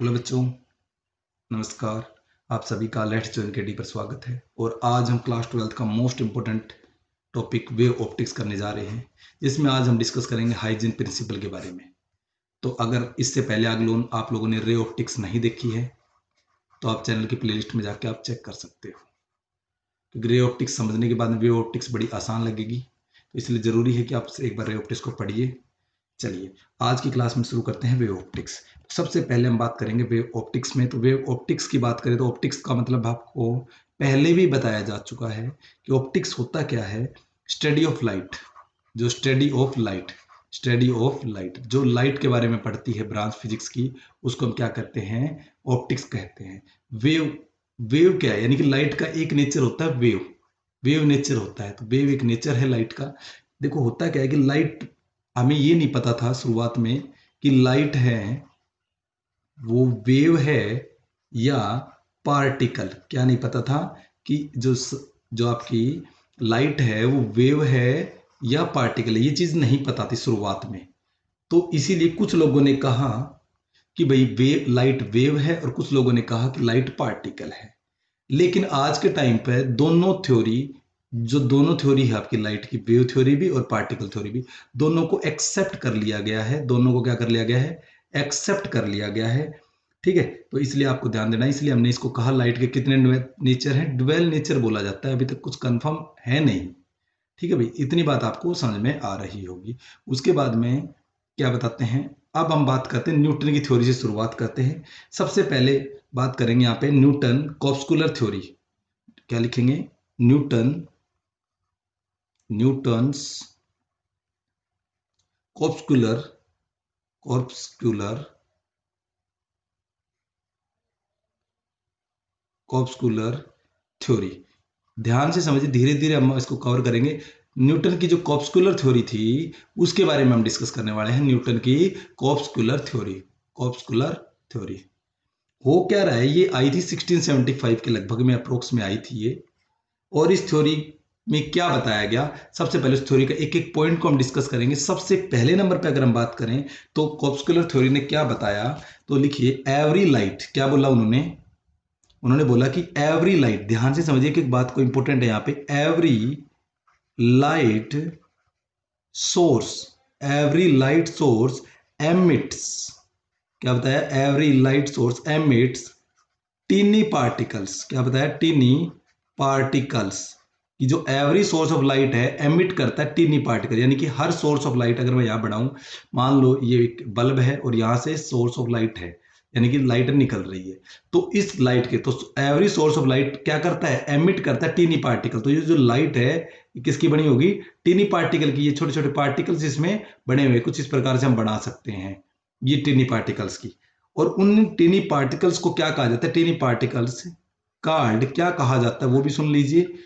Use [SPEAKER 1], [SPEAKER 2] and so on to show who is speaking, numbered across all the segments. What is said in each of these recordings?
[SPEAKER 1] Hello बच्चों, नमस्कार। आप सभी का लेट्स जॉइन केडी पर स्वागत है। और आज हम क्लास 12th का most important topic wave optics करने जा रहे हैं, जिसमें आज हम डिस्कस करेंगे हाइजीन प्रिंसिपल के बारे में। तो अगर इससे पहले आप लोगों ने रे ऑप्टिक्स नहीं देखी है तो आप चैनल की प्लेलिस्ट में जाके आप चेक कर सकते हो, क्योंकि रे ऑप्टिक्स समझने के बाद में वेव ऑप्टिक्स बड़ी आसान लगेगी। तो इसलिए ज़रूरी है कि आप एक बार रे ऑप्टिक्स को पढ़िए। चलिए आज की क्लास में शुरू करते हैं वेव ऑप्टिक्स। सबसे पहले हम बात करेंगे वेव ऑप्टिक्स में। तो वेव ऑप्टिक्स की बात करें तो ऑप्टिक्स का मतलब आपको पहले भी बताया जा चुका है कि ऑप्टिक्स होता क्या है। स्टडी ऑफ लाइट, जो स्टडी ऑफ लाइट जो लाइट के बारे में पढ़ती है ब्रांच फिजिक्स की, उसको हम क्या कहते हैं, ऑप्टिक्स कहते हैं। वेव वेव क्या है, यानी कि लाइट का एक नेचर होता है वेव नेचर होता है। तो वेव एक नेचर है लाइट का। देखो होता क्या है कि लाइट, हमें ये नहीं पता था शुरुआत में कि लाइट है वो वेव है या पार्टिकल। क्या नहीं पता था कि जो आपकी लाइट है वो वेव है या पार्टिकल है, ये चीज नहीं पता थी शुरुआत में। तो इसीलिए कुछ लोगों ने कहा कि भाई लाइट वेव है, और कुछ लोगों ने कहा कि लाइट पार्टिकल है। लेकिन आज के टाइम पे दोनों थ्योरी है आपकी लाइट की, वेव थ्योरी भी और पार्टिकल थ्योरी भी, दोनों को एक्सेप्ट कर लिया गया है। दोनों को क्या कर लिया गया है, एक्सेप्ट कर लिया गया है। ठीक है, तो इसलिए आपको ध्यान देना। इसलिए हमने इसको कहा लाइट के कितने नेचर हैं, ड्वेल नेचर बोला जाता है। अभी तक कुछ कंफर्म है नहीं। ठीक है भाई, इतनी बात आपको समझ में आ रही होगी। उसके बाद में क्या बताते हैं, अब हम बात करते हैं न्यूटन की थ्योरी से शुरुआत करते हैं। सबसे पहले बात करेंगे यहाँ पे न्यूटन कॉर्पस्कुलर थ्योरी। क्या लिखेंगे, न्यूटन्स कॉर्पस्कुलर थ्योरी। ध्यान से समझिए, धीरे धीरे हम इसको कवर करेंगे। न्यूटन की जो कॉर्पस्कुलर थ्योरी थी उसके बारे में हम डिस्कस करने वाले हैं। न्यूटन की कॉर्पस्कुलर थ्योरी हो क्या रहा है, ये आई थी 1675 के लगभग में, अप्रोक्स में आई थी ये। और इस थ्योरी में क्या बताया गया, सबसे पहले इस थ्योरी का एक एक पॉइंट को हम डिस्कस करेंगे। सबसे पहले नंबर पे अगर हम बात करें तो कॉर्पस्कुलर थ्योरी ने क्या बताया, तो लिखिए एवरी लाइट। क्या बोला उन्होंने बोला कि एवरी लाइट, ध्यान से समझिए कि एक बात को इंपॉर्टेंट है यहाँ पे, एवरी लाइट सोर्स एमिट्स। क्या बताया, every light source emits tiny particles. क्या बताया, टीनी पार्टिकल्स। कि जो एवरी सोर्स ऑफ लाइट है एमिट करता है टीनी पार्टिकल, यानी कि हर सोर्स ऑफ लाइट, अगर मैं यहां बढ़ाऊं, मान लो ये एक बल्ब है और यहां से सोर्स ऑफ लाइट है, यानी कि लाइट निकल रही है। तो इस लाइट के, तो एवरी सोर्स ऑफ लाइट क्या करता है, एमिट करता है टीनी पार्टिकल। तो ये जो लाइट है किसकी बनी होगी, टीनी पार्टिकल की। ये छोटे छोटे पार्टिकल्स इसमें बने हुए, कुछ इस प्रकार से हम बना सकते हैं ये टीनी पार्टिकल्स की। और उन टीनी पार्टिकल्स को क्या कहा जाता है, टीनी पार्टिकल्स कार्ड क्या कहा जाता है वो भी सुन लीजिए।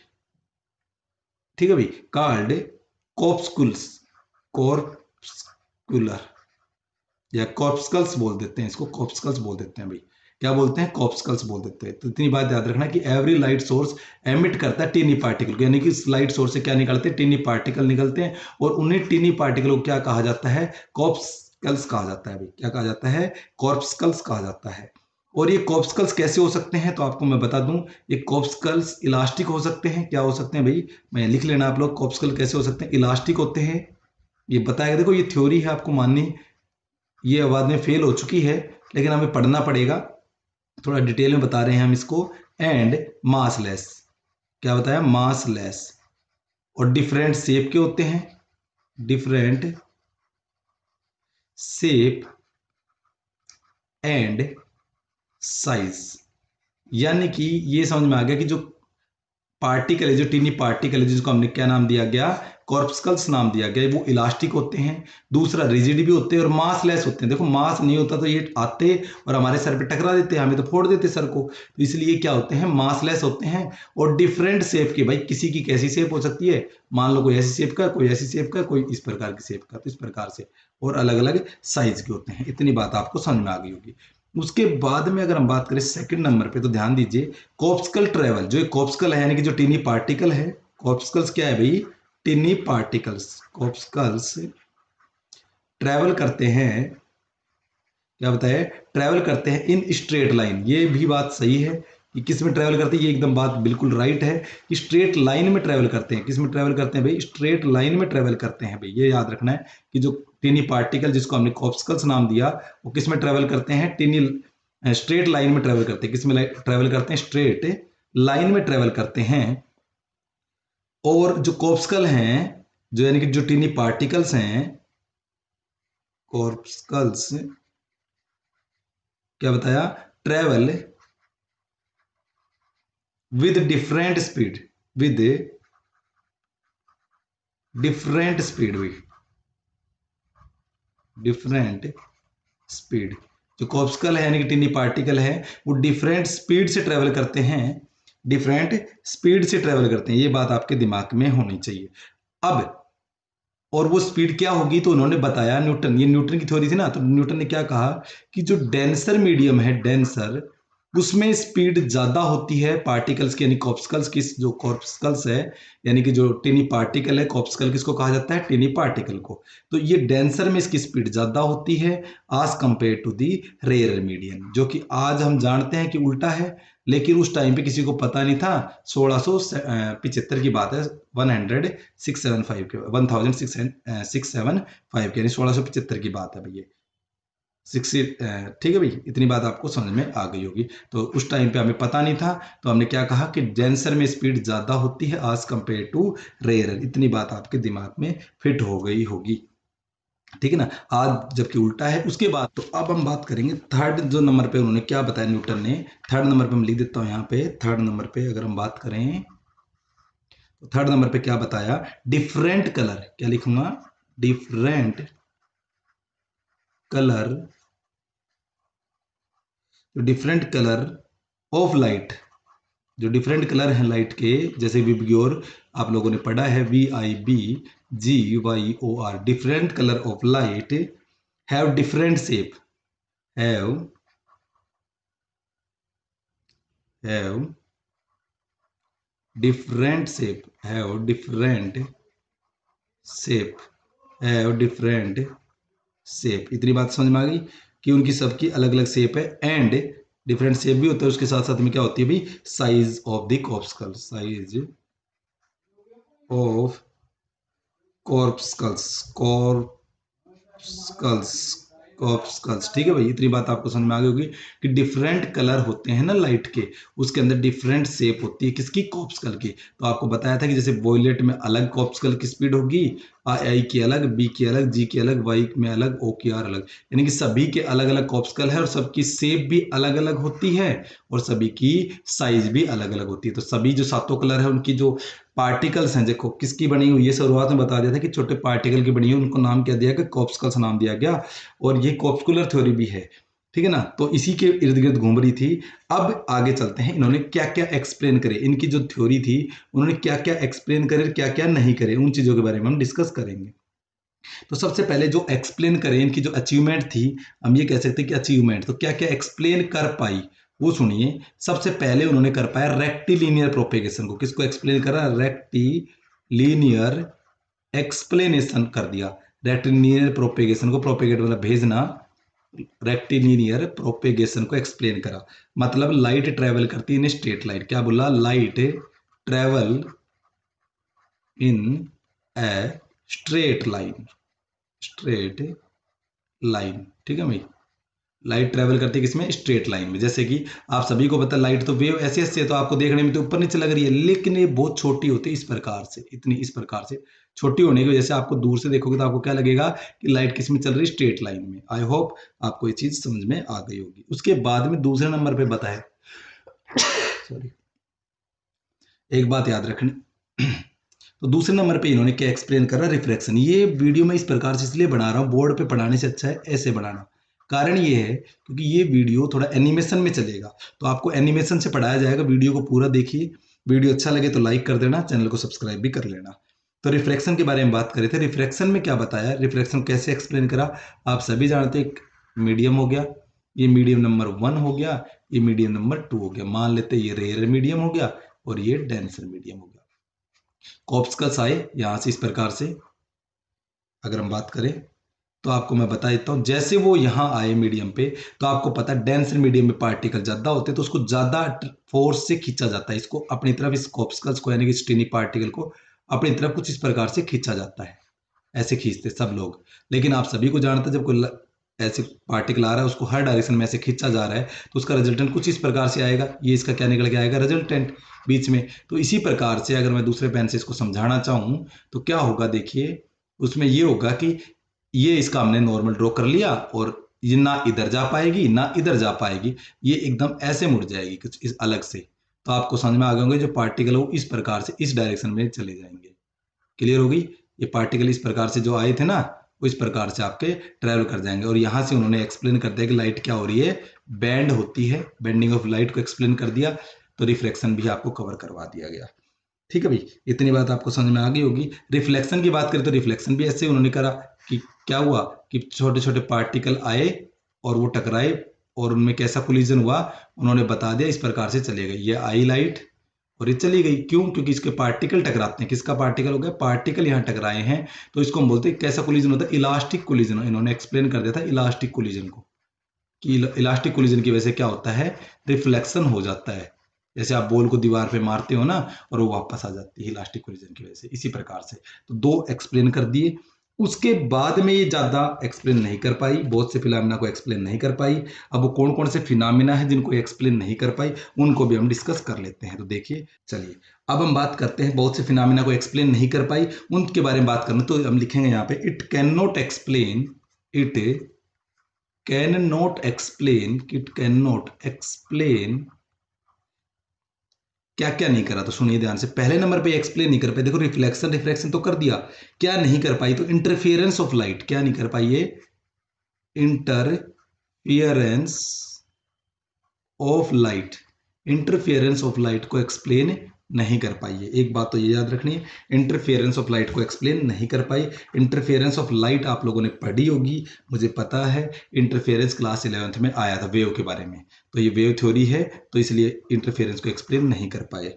[SPEAKER 1] ठीक है भाई, कार्ड कॉर्पस्कुलर या कॉर्पस्कल्स बोल देते हैं इसको, कॉर्पस्कल्स बोल देते हैं भाई। क्या बोलते हैं, कॉर्पस्कल्स बोल देते हैं। तो इतनी बात याद रखना कि एवरी लाइट सोर्स एमिट करता है टीनी पार्टिकल, यानी कि इस लाइट सोर्स से क्या निकलते हैं, टीनी पार्टिकल निकलते हैं। और उन्हें टीनी पार्टिकल को क्या कहा जाता है, कॉर्पस्कल्स कहा जाता है भाई। क्या कहा जाता है, कॉर्पस्कल्स कहा जाता है। और ये कॉर्पस्कल्स कैसे हो सकते हैं, तो आपको मैं बता दूं, ये कॉर्पस्कल्स इलास्टिक हो सकते हैं। क्या हो सकते हैं भाई, मैं लिख लेना आप लोग, कॉर्पस्कल कैसे हो सकते हैं, इलास्टिक होते हैं। ये बताया, देखो ये थ्योरी है, आपको माननी, ये बाद में फेल हो चुकी है, लेकिन हमें पढ़ना पड़ेगा। थोड़ा डिटेल में बता रहे हैं हम इसको। एंड मासलेस, क्या बताया, मासलेस। और डिफरेंट शेप के होते हैं, डिफरेंट शेप एंड साइज। यानी कि ये समझ में आ गया कि जो पार्टिकल है, जो टीनी पार्टिकल है, जिसको हमने क्या नाम दिया गया, कॉर्पस्कल्स नाम दिया गया, वो इलास्टिक होते हैं। दूसरा रिजिड भी होते हैं और मासलेस होते हैं। देखो मास नहीं होता तो ये आते और हमारे सर पे टकरा देते, हमें तो फोड़ देते सर को। तो इसलिए क्या होते हैं, मासलेस होते हैं। और डिफरेंट शेप के, भाई किसी की कैसी शेप हो सकती है, मान लो कोई ऐसी शेप का, कोई ऐसी शेप का, कोई इस प्रकार की शेप का, तो इस प्रकार से। और अलग अलग साइज के होते हैं। इतनी बात आपको समझ में आ गई होगी। उसके बाद में अगर हम बात करें सेकंड नंबर पे, तो ध्यान दीजिए, कॉर्पस्कल ट्रेवल। जो कॉर्पस्कल है यानी कि जो टीनी पार्टिकल है, कॉर्पस्कल्स क्या है भाई, टीनी पार्टिकल्स। कॉर्पस्कल्स ट्रेवल करते हैं क्या बताया, ट्रैवल करते हैं इन स्ट्रेट लाइन। ये भी बात सही है कि किस में ट्रैवल करते हैं, ये एकदम बात बिल्कुल राइट है कि स्ट्रेट लाइन में ट्रैवल करते हैं। किस में ट्रैवल करते हैं भाई, स्ट्रेट लाइन में ट्रैवल करते हैं भाई। ये याद रखना है कि जो टिनी पार्टिकल जिसको हमने कॉर्पस्कल्स नाम दिया, वो किस में ट्रैवल करते हैं, टिनी स्ट्रेट लाइन में ट्रैवल करते हैं। किस में ट्रैवल करते हैं, स्ट्रेट लाइन में ट्रैवल करते हैं। और जो कॉर्पस्कल हैं, जो यानी कि जो टिनी पार्टिकल्स हैं, कॉर्पस्कल्स, क्या बताया, travel with different speed, with different speed भी, different speed। जो कॉर्पस्कल है यानी कि टिनी पार्टिकल है, वो डिफरेंट स्पीड से ट्रेवल करते हैं, डिफरेंट स्पीड से ट्रेवल करते हैं। ये बात आपके दिमाग में होनी चाहिए। अब और वो स्पीड क्या होगी, तो उन्होंने बताया, न्यूटन, ये न्यूटन की थ्योरी थी ना, तो न्यूटन ने क्या कहा कि जो डेंसर मीडियम है, डेंसर, उसमें स्पीड ज्यादा होती है पार्टिकल्स की, यानी कॉर्पस्कल्स की। जो कॉर्पस्कल्स है यानी कि जो टिनी पार्टिकल है, कॉर्पस्कल किसको कहा जाता है, टिनी पार्टिकल को। तो ये डेंसर में इसकी स्पीड ज्यादा होती है आज compare to the rare medium, जो कि आज हम जानते हैं कि उल्टा है, लेकिन उस टाइम पे किसी को पता नहीं था। 1675 की बात है, 1675 के 1675 के, यानी 1675 की बात है भैया, 60, ठीक है भाई, इतनी बात आपको समझ में आ गई होगी। तो उस टाइम पे हमें पता नहीं था, तो हमने क्या कहा कि डेंसर में स्पीड ज्यादा होती है आज कंपेयर टू रेयर। इतनी बात आपके दिमाग में फिट हो गई होगी, ठीक है ना। आज जबकि उल्टा है। उसके बाद तो अब हम बात करेंगे थर्ड जो नंबर पे उन्होंने क्या बताया न्यूटन ने। थर्ड नंबर पे मैं लिख देता हूं यहाँ पे, थर्ड नंबर पे अगर हम बात करें तो थर्ड नंबर पे क्या बताया, डिफरेंट कलर, क्या लिखूंगा, different colour, different colour of light, जो डिफरेंट कलर हैं लाइट के, जैसे विबग्योर आप लोगों ने पढ़ा है, VIBGYOR, different colour of light have different shape, have different shape, have different shape, have different shape. इतनी बात समझ में आ गई कि उनकी सबकी अलग अलग शेप है, एंड डिफरेंट शेप भी होता है। उसके साथ साथ में क्या होती है भाई, size of the corpuscle, size of corpuscles, corpuscles, corpuscles, ठीक है भाई। इतनी बात आपको समझ में आ गई होगी कि डिफरेंट कलर होते हैं ना लाइट के, उसके अंदर डिफरेंट शेप होती है किसकी, कॉर्पस्कल की। तो आपको बताया था कि जैसे वॉयलेट में अलग कॉर्पस्कल की स्पीड होगी, आई की अलग, बी की अलग, जी की अलग, वाई में अलग, ओ की आर अलग, यानी कि सभी के अलग अलग कॉर्पस्कल है और सबकी शेप भी अलग अलग होती है और सभी की साइज भी अलग अलग होती है। तो सभी जो सातों कलर है उनकी जो पार्टिकल्स हैं, देखो किसकी बनी हुई है, शुरुआत में बता दिया था कि छोटे पार्टिकल की बनी हुई, उनको नाम क्या दिया गया, कॉर्पस्कल्स नाम दिया गया। और ये कॉर्पस्कुलर थ्योरी भी है, ठीक है ना। तो इसी के इर्द गिर्द घूम रही थी। अब आगे चलते हैं, इन्होंने क्या क्या एक्सप्लेन करे, इनकी जो थ्योरी थी उन्होंने क्या क्या एक्सप्लेन करे, क्या क्या नहीं करे, उन चीजों के बारे में हम डिस्कस करेंगे। तो सबसे पहले जो एक्सप्लेन करें, इनकी जो अचीवमेंट थी, हम ये कह सकते हैं कि अचीवमेंट, तो क्या क्या एक्सप्लेन कर पाई वो सुनिए। सबसे पहले उन्होंने कर पाया रेक्टिलिनियर प्रोपेगेशन को। किसको एक्सप्लेन करा, रेक्टिलिनियर एक्सप्लेनेशन कर दिया। रेक्टिलिनियर प्रोपेगेशन को, प्रोपेगेट मतलब भेजना, रेक्टिलिनियर प्रोपेगेशन को एक्सप्लेन करा। मतलब लाइट ट्रेवल करती है इन स्ट्रेट लाइन, क्या बोला, light travel in a straight line, straight line, ठीक है भाई। लाइट ट्रेवल करती है किसमें, स्ट्रेट लाइन में। जैसे कि आप सभी को पता है लाइट तो वेव ऐसे ऐसे है, तो आपको देखने में तो ऊपर नीचे लग रही है, लेकिन ये बहुत छोटी होती है, इस प्रकार से, इतनी इस प्रकार से छोटी होने की वजह से आपको दूर से देखोगे तो आपको क्या लगेगा कि लाइट किस में चल रही है, स्ट्रेट लाइन में। आई होप आपको ये चीज समझ में आ गई होगी। उसके बाद में दूसरे नंबर पे बताया, सॉरी, एक बात याद रखनी, तो दूसरे नंबर पे इन्होंने क्या एक्सप्लेन करा, रिफ्रैक्शन। ये वीडियो मैं इस प्रकार से इसलिए बना रहा हूँ, बोर्ड पे पढ़ाने से अच्छा है ऐसे बनाना। कारण ये है क्योंकि ये वीडियो थोड़ा एनिमेशन में चलेगा, तो आपको एनिमेशन से पढ़ाया जाएगा। वीडियो को पूरा देखिए, वीडियो अच्छा लगे तो लाइक कर देना, चैनल को सब्सक्राइब भी कर लेना। तो रिफ्रैक्शन के बारे में बात करें थे, रिफ्रैक्शन में क्या बताया, रिफ्रैक्शन कैसे एक्सप्लेन करा। आप सभी जानते हैं, एक मीडियम हो गया, ये मीडियम नंबर 1 हो गया, ये मीडियम नंबर 2 हो गया। मान लेते ये रेयर मीडियम हो गया और ये डेंसर मीडियम हो गया। कॉर्पस्कल्स आए यहां से इस प्रकार से, अगर हम बात करें तो आपको मैं बता देता हूँ, जैसे वो यहाँ आए मीडियम पे, तो आपको पता है डेंसर मीडियम में पार्टिकल ज़्यादा होते हैं तो उसको ज़्यादा फोर्स से खींचा जाता है, इसको अपनी तरफ, इस कॉर्पस्कल्स को यानी कि स्टिनी पार्टिकल को अपनी तरफ कुछ इस प्रकार से खींचा जाता है। ऐसे खींचते सब लोग, लेकिन आप सभी को जानते हैं जब कोई ऐसे पार्टिकल आ रहा है उसको हर डायरेक्शन में ऐसे खींचा जा रहा है तो उसका रिजल्टेंट कुछ इस प्रकार से आएगा। ये इसका क्या निकल के आएगा, रिजल्टेंट बीच में। तो इसी प्रकार से अगर मैं दूसरे पेन से इसको समझाना चाहूँ तो क्या होगा, देखिए उसमें ये होगा कि ये इसका हमने नॉर्मल ड्रॉ कर लिया और ये ना इधर जा पाएगी ना इधर जा पाएगी, ये एकदम ऐसे मुड़ जाएगी कुछ इस अलग से। तो आपको समझ में आ गए होंगे जो पार्टिकल वो इस प्रकार से इस डायरेक्शन में चले जाएंगे। क्लियर होगी, ये पार्टिकल इस प्रकार से जो आए थे ना वो इस प्रकार से आपके ट्रैवल कर जाएंगे। और यहाँ से उन्होंने एक्सप्लेन कर दिया कि लाइट क्या हो रही है, बैंड होती है, बेंडिंग ऑफ लाइट को एक्सप्लेन कर दिया। तो रिफ्लेक्शन भी आपको कवर करवा दिया गया। ठीक है भाई, इतनी बात आपको समझ में आ गई होगी। रिफ्लेक्शन की बात करें तो रिफ्लेक्शन भी ऐसे उन्होंने करा कि क्या हुआ कि छोटे छोटे पार्टिकल आए और वो टकराए और उनमें कैसा कोलिजन हुआ उन्होंने बता दिया, इस प्रकार से चले गए। ये आई लाइट और ये चली गई, क्यों? क्योंकि इसके पार्टिकल टकराते हैं। किसका पार्टिकल हो गया, पार्टिकल यहाँ टकराए हैं तो इसको हम बोलते हैं कैसा कोलिजन होता है, इलास्टिक कोलिजन। इन्होंने एक्सप्लेन कर दिया था इलास्टिक कोलिजन को कि इलास्टिक कोलिजन की वजह से क्या होता है, रिफ्लेक्शन हो जाता है। जैसे आप बॉल को दीवार पे मारते हो ना और वो वापस आ जाती है इलास्टिक कोलिजन की वजह से, इसी प्रकार से। तो दो एक्सप्लेन कर दिए। उसके बाद में ये ज्यादा एक्सप्लेन नहीं कर पाई, बहुत से फिनोमेना को एक्सप्लेन नहीं कर पाई। अब वो कौन कौन से फिनोमेना है जिनको एक्सप्लेन नहीं कर पाई उनको भी हम डिस्कस कर लेते हैं। तो देखिए, चलिए अब हम बात करते हैं बहुत से फिनोमेना को एक्सप्लेन नहीं कर पाई उनके बारे में बात करना। तो हम लिखेंगे यहाँ पे it can not explain, it can not explain, it can not explain क्या क्या नहीं करा। तो सुनिए ध्यान से, पहले नंबर पे एक्सप्लेन नहीं कर पाई। देखो रिफ्लेक्शन, रिफ्लेक्शन तो कर दिया, क्या नहीं कर पाई, तो इंटरफियरेंस ऑफ लाइट क्या नहीं कर पाई, ये interference of light, interference of light को एक्सप्लेन नहीं कर पाई है। एक बात तो ये याद रखनी है, इंटरफियरेंस ऑफ लाइट को एक्सप्लेन नहीं कर पाई। इंटरफियरेंस ऑफ लाइट आप लोगों ने पढ़ी होगी, मुझे पता है, इंटरफियरेंस क्लास 11th में आया था वेव के बारे में। तो ये वेव थ्योरी है तो इसलिए इंटरफियरेंस को एक्सप्लेन नहीं कर पाए।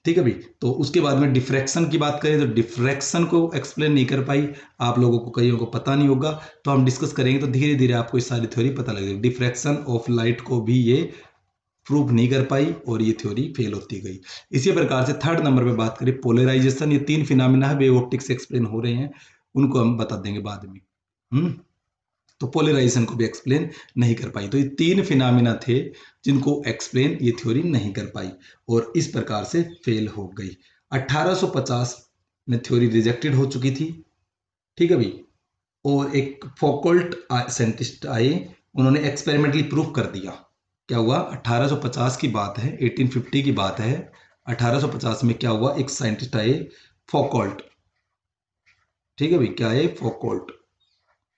[SPEAKER 1] ठीक है भाई, तो उसके बाद में डिफ्रैक्शन की बात करें तो डिफ्रैक्शन को एक्सप्लेन नहीं कर पाई। आप लोगों को कईयों को पता नहीं होगा, तो हम डिस्कस करेंगे तो धीरे धीरे आपको इस सारी थ्योरी पता लगेगी। डिफ्रैक्शन ऑफ लाइट को भी ये प्रूव नहीं कर पाई और ये थ्योरी फेल होती गई। इसी प्रकार से थर्ड नंबर पे बात करें पोलराइजेशन, ये तीन फिनोमेना है वेव ऑप्टिक्स से एक्सप्लेन हो रहे हैं, उनको हम बता देंगे बाद में। तो पोलराइजेशन को भी एक्सप्लेन नहीं कर पाई। तो ये तीन फिनोमेना थे जिनको एक्सप्लेन ये थ्योरी नहीं कर पाई और इस प्रकार से फेल हो गई। 1850 में थ्योरी रिजेक्टेड हो चुकी थी। ठीक है भाई, और एक फोकल्ट साइंटिस्ट आए, उन्होंने एक्सपेरिमेंटली प्रूफ कर दिया। क्या हुआ, 1850 की बात है, 1850 की बात है। 1850 में क्या हुआ, एक साइंटिस्ट आए फोकल्ट। ठीक है भाई, क्या है, फोकल्ट,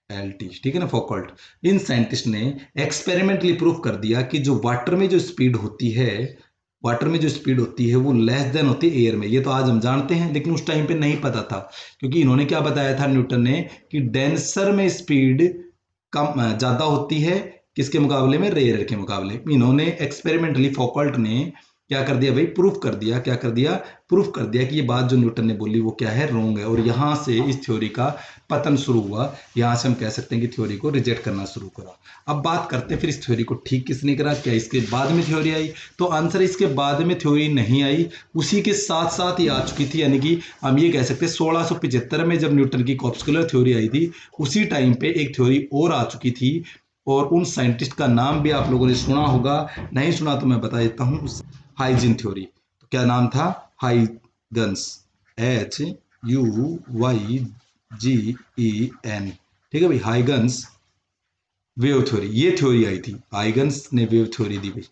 [SPEAKER 1] एलटी, ठीक है ना, फोकल्ट। इन साइंटिस्ट ने एक्सपेरिमेंटली प्रूफ कर दिया कि जो वाटर में जो स्पीड होती है, वाटर में जो स्पीड होती है वो लेस देन होती है एयर में। ये तो आज हम जानते हैं, लेकिन उस टाइम पे नहीं पता था, क्योंकि इन्होंने क्या बताया था न्यूटन ने कि डेंसर में स्पीड कम ज्यादा होती है, किसके मुकाबले में, रेयर के मुकाबले। इन्होंने एक्सपेरिमेंटली फोकल्ट ने क्या कर दिया भाई, प्रूफ कर दिया। क्या कर दिया, प्रूफ कर दिया कि ये बात जो न्यूटन ने बोली वो क्या है, रॉन्ग है। और यहां से इस थ्योरी का पतन शुरू हुआ। यहां से हम कह सकते हैं कि थ्योरी को रिजेक्ट करना शुरू करा। अब बात करते हैं फिर इस थ्योरी को ठीक किसने करा, क्या इसके बाद में थ्योरी आई? तो आंसर इसके बाद में थ्योरी नहीं आई, उसी के साथ साथ ही आ चुकी थी। यानी कि हम ये कह सकते हैं 1675 में जब न्यूटन की कॉर्पस्कुलर थ्योरी आई थी, उसी टाइम पे एक थ्योरी और आ चुकी थी। और उन साइंटिस्ट का नाम भी आप लोगों ने सुना होगा, नहीं सुना तो मैं बता देता हूं, हाइजन थ्योरी। तो क्या नाम था, हाइगन्स, HUYGEN। ठीक है भाई, हाइगन्स वेव थ्योरी, ये थ्योरी आई थी, हाइगन्स ने वेव थ्योरी दी भाई।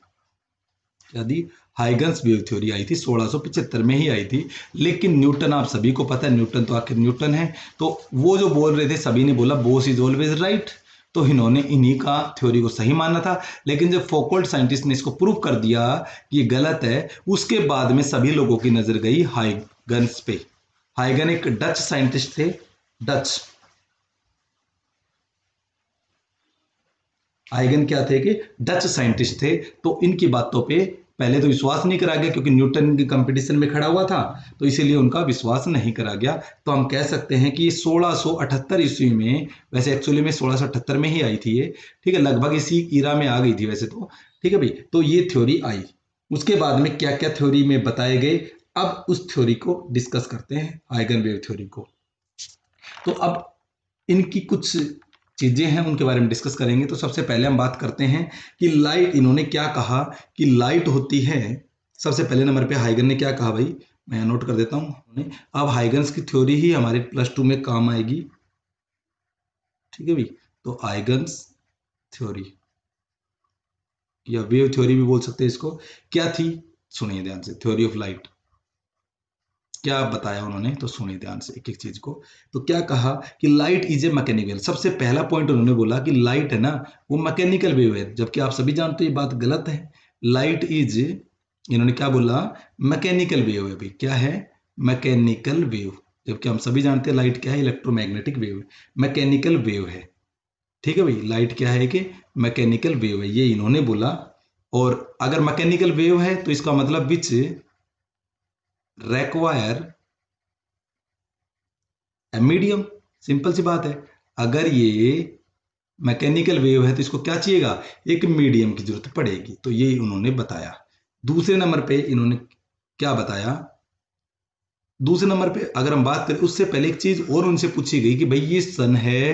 [SPEAKER 1] क्या दी, हाइगन्स वेव थ्योरी आई थी, 1675 में ही आई थी। लेकिन न्यूटन, आप सभी को पता है न्यूटन तो आखिर न्यूटन है, तो वो जो बोल रहे थे सभी ने बोला बोस इज ऑलवेज राइट, तो इन्होंने इन्हीं का थ्योरी को सही माना था। लेकिन जब फोकल्ट साइंटिस्ट ने इसको प्रूव कर दिया कि ये गलत है, उसके बाद में सभी लोगों की नजर गई हाइगन्स पे। हाइगन एक डच साइंटिस्ट थे, डच। हाइगन क्या थे कि डच साइंटिस्ट थे, तो इनकी बातों पे पहले तो विश्वास नहीं करा गया क्योंकि न्यूटन की कंपटीशन में खड़ा हुआ था, तो इसीलिए उनका विश्वास नहीं करा गया। तो हम कह सकते हैं कि 1678 ईस्वी में, वैसे एक्चुअली में 1678 में ही आई थी ये, ठीक है, लगभग इसी ईरा में आ गई थी वैसे तो, ठीक है भाई। तो ये थ्योरी आई, उसके बाद में क्या क्या थ्योरी में बताए गए, अब उस थ्योरी को डिस्कस करते हैं, आइगन वेव थ्योरी को। तो अब इनकी कुछ चीजें हैं उनके बारे में डिस्कस करेंगे। तो सबसे पहले हम बात करते हैं कि लाइट, इन्होंने क्या कहा कि लाइट होती है, सबसे पहले नंबर पे हाइगन ने क्या कहा भाई, मैं नोट कर देता हूं। अब हाइगन्स की थ्योरी ही हमारे +2 में काम आएगी, ठीक है भाई। तो हाइगन्स थ्योरी या वेव थ्योरी भी बोल सकते हैं इसको, क्या थी, सुनिए ध्यान से। थ्योरी ऑफ लाइट क्या बताया उन्होंने, तो सुनिए ध्यान से एक एक चीज को। तो क्या कहा कि लाइट इज ए मैकेनिकल, सबसे पहला पॉइंट उन्होंने बोला कि लाइट है ना वो मैकेनिकल वेव है, जबकि आप सभी जानते हैं ये बात गलत है। लाइट इज, इन्होंने क्या बोला, मैकेनिकल वेव है भाई, क्या है, मैकेनिकल वेव, जबकि हम सभी जानते हैं लाइट क्या है, इलेक्ट्रोमैग्नेटिक वेव, मैकेनिकल वेव है, ठीक है भाई। लाइट क्या है कि मैकेनिकल वेव है, ये इन्होंने बोला। और अगर मैकेनिकल वेव है तो इसका मतलब विच require मीडियम, सिंपल सी बात है। अगर ये मैकेनिकल वेव है तो इसको क्या चाहिएगा, एक मीडियम की जरूरत पड़ेगी, तो ये उन्होंने बताया। दूसरे नंबर पे इन्होंने क्या बताया, दूसरे नंबर पे अगर हम बात करें, उससे पहले एक चीज और उनसे पूछी गई कि भाई ये सन है,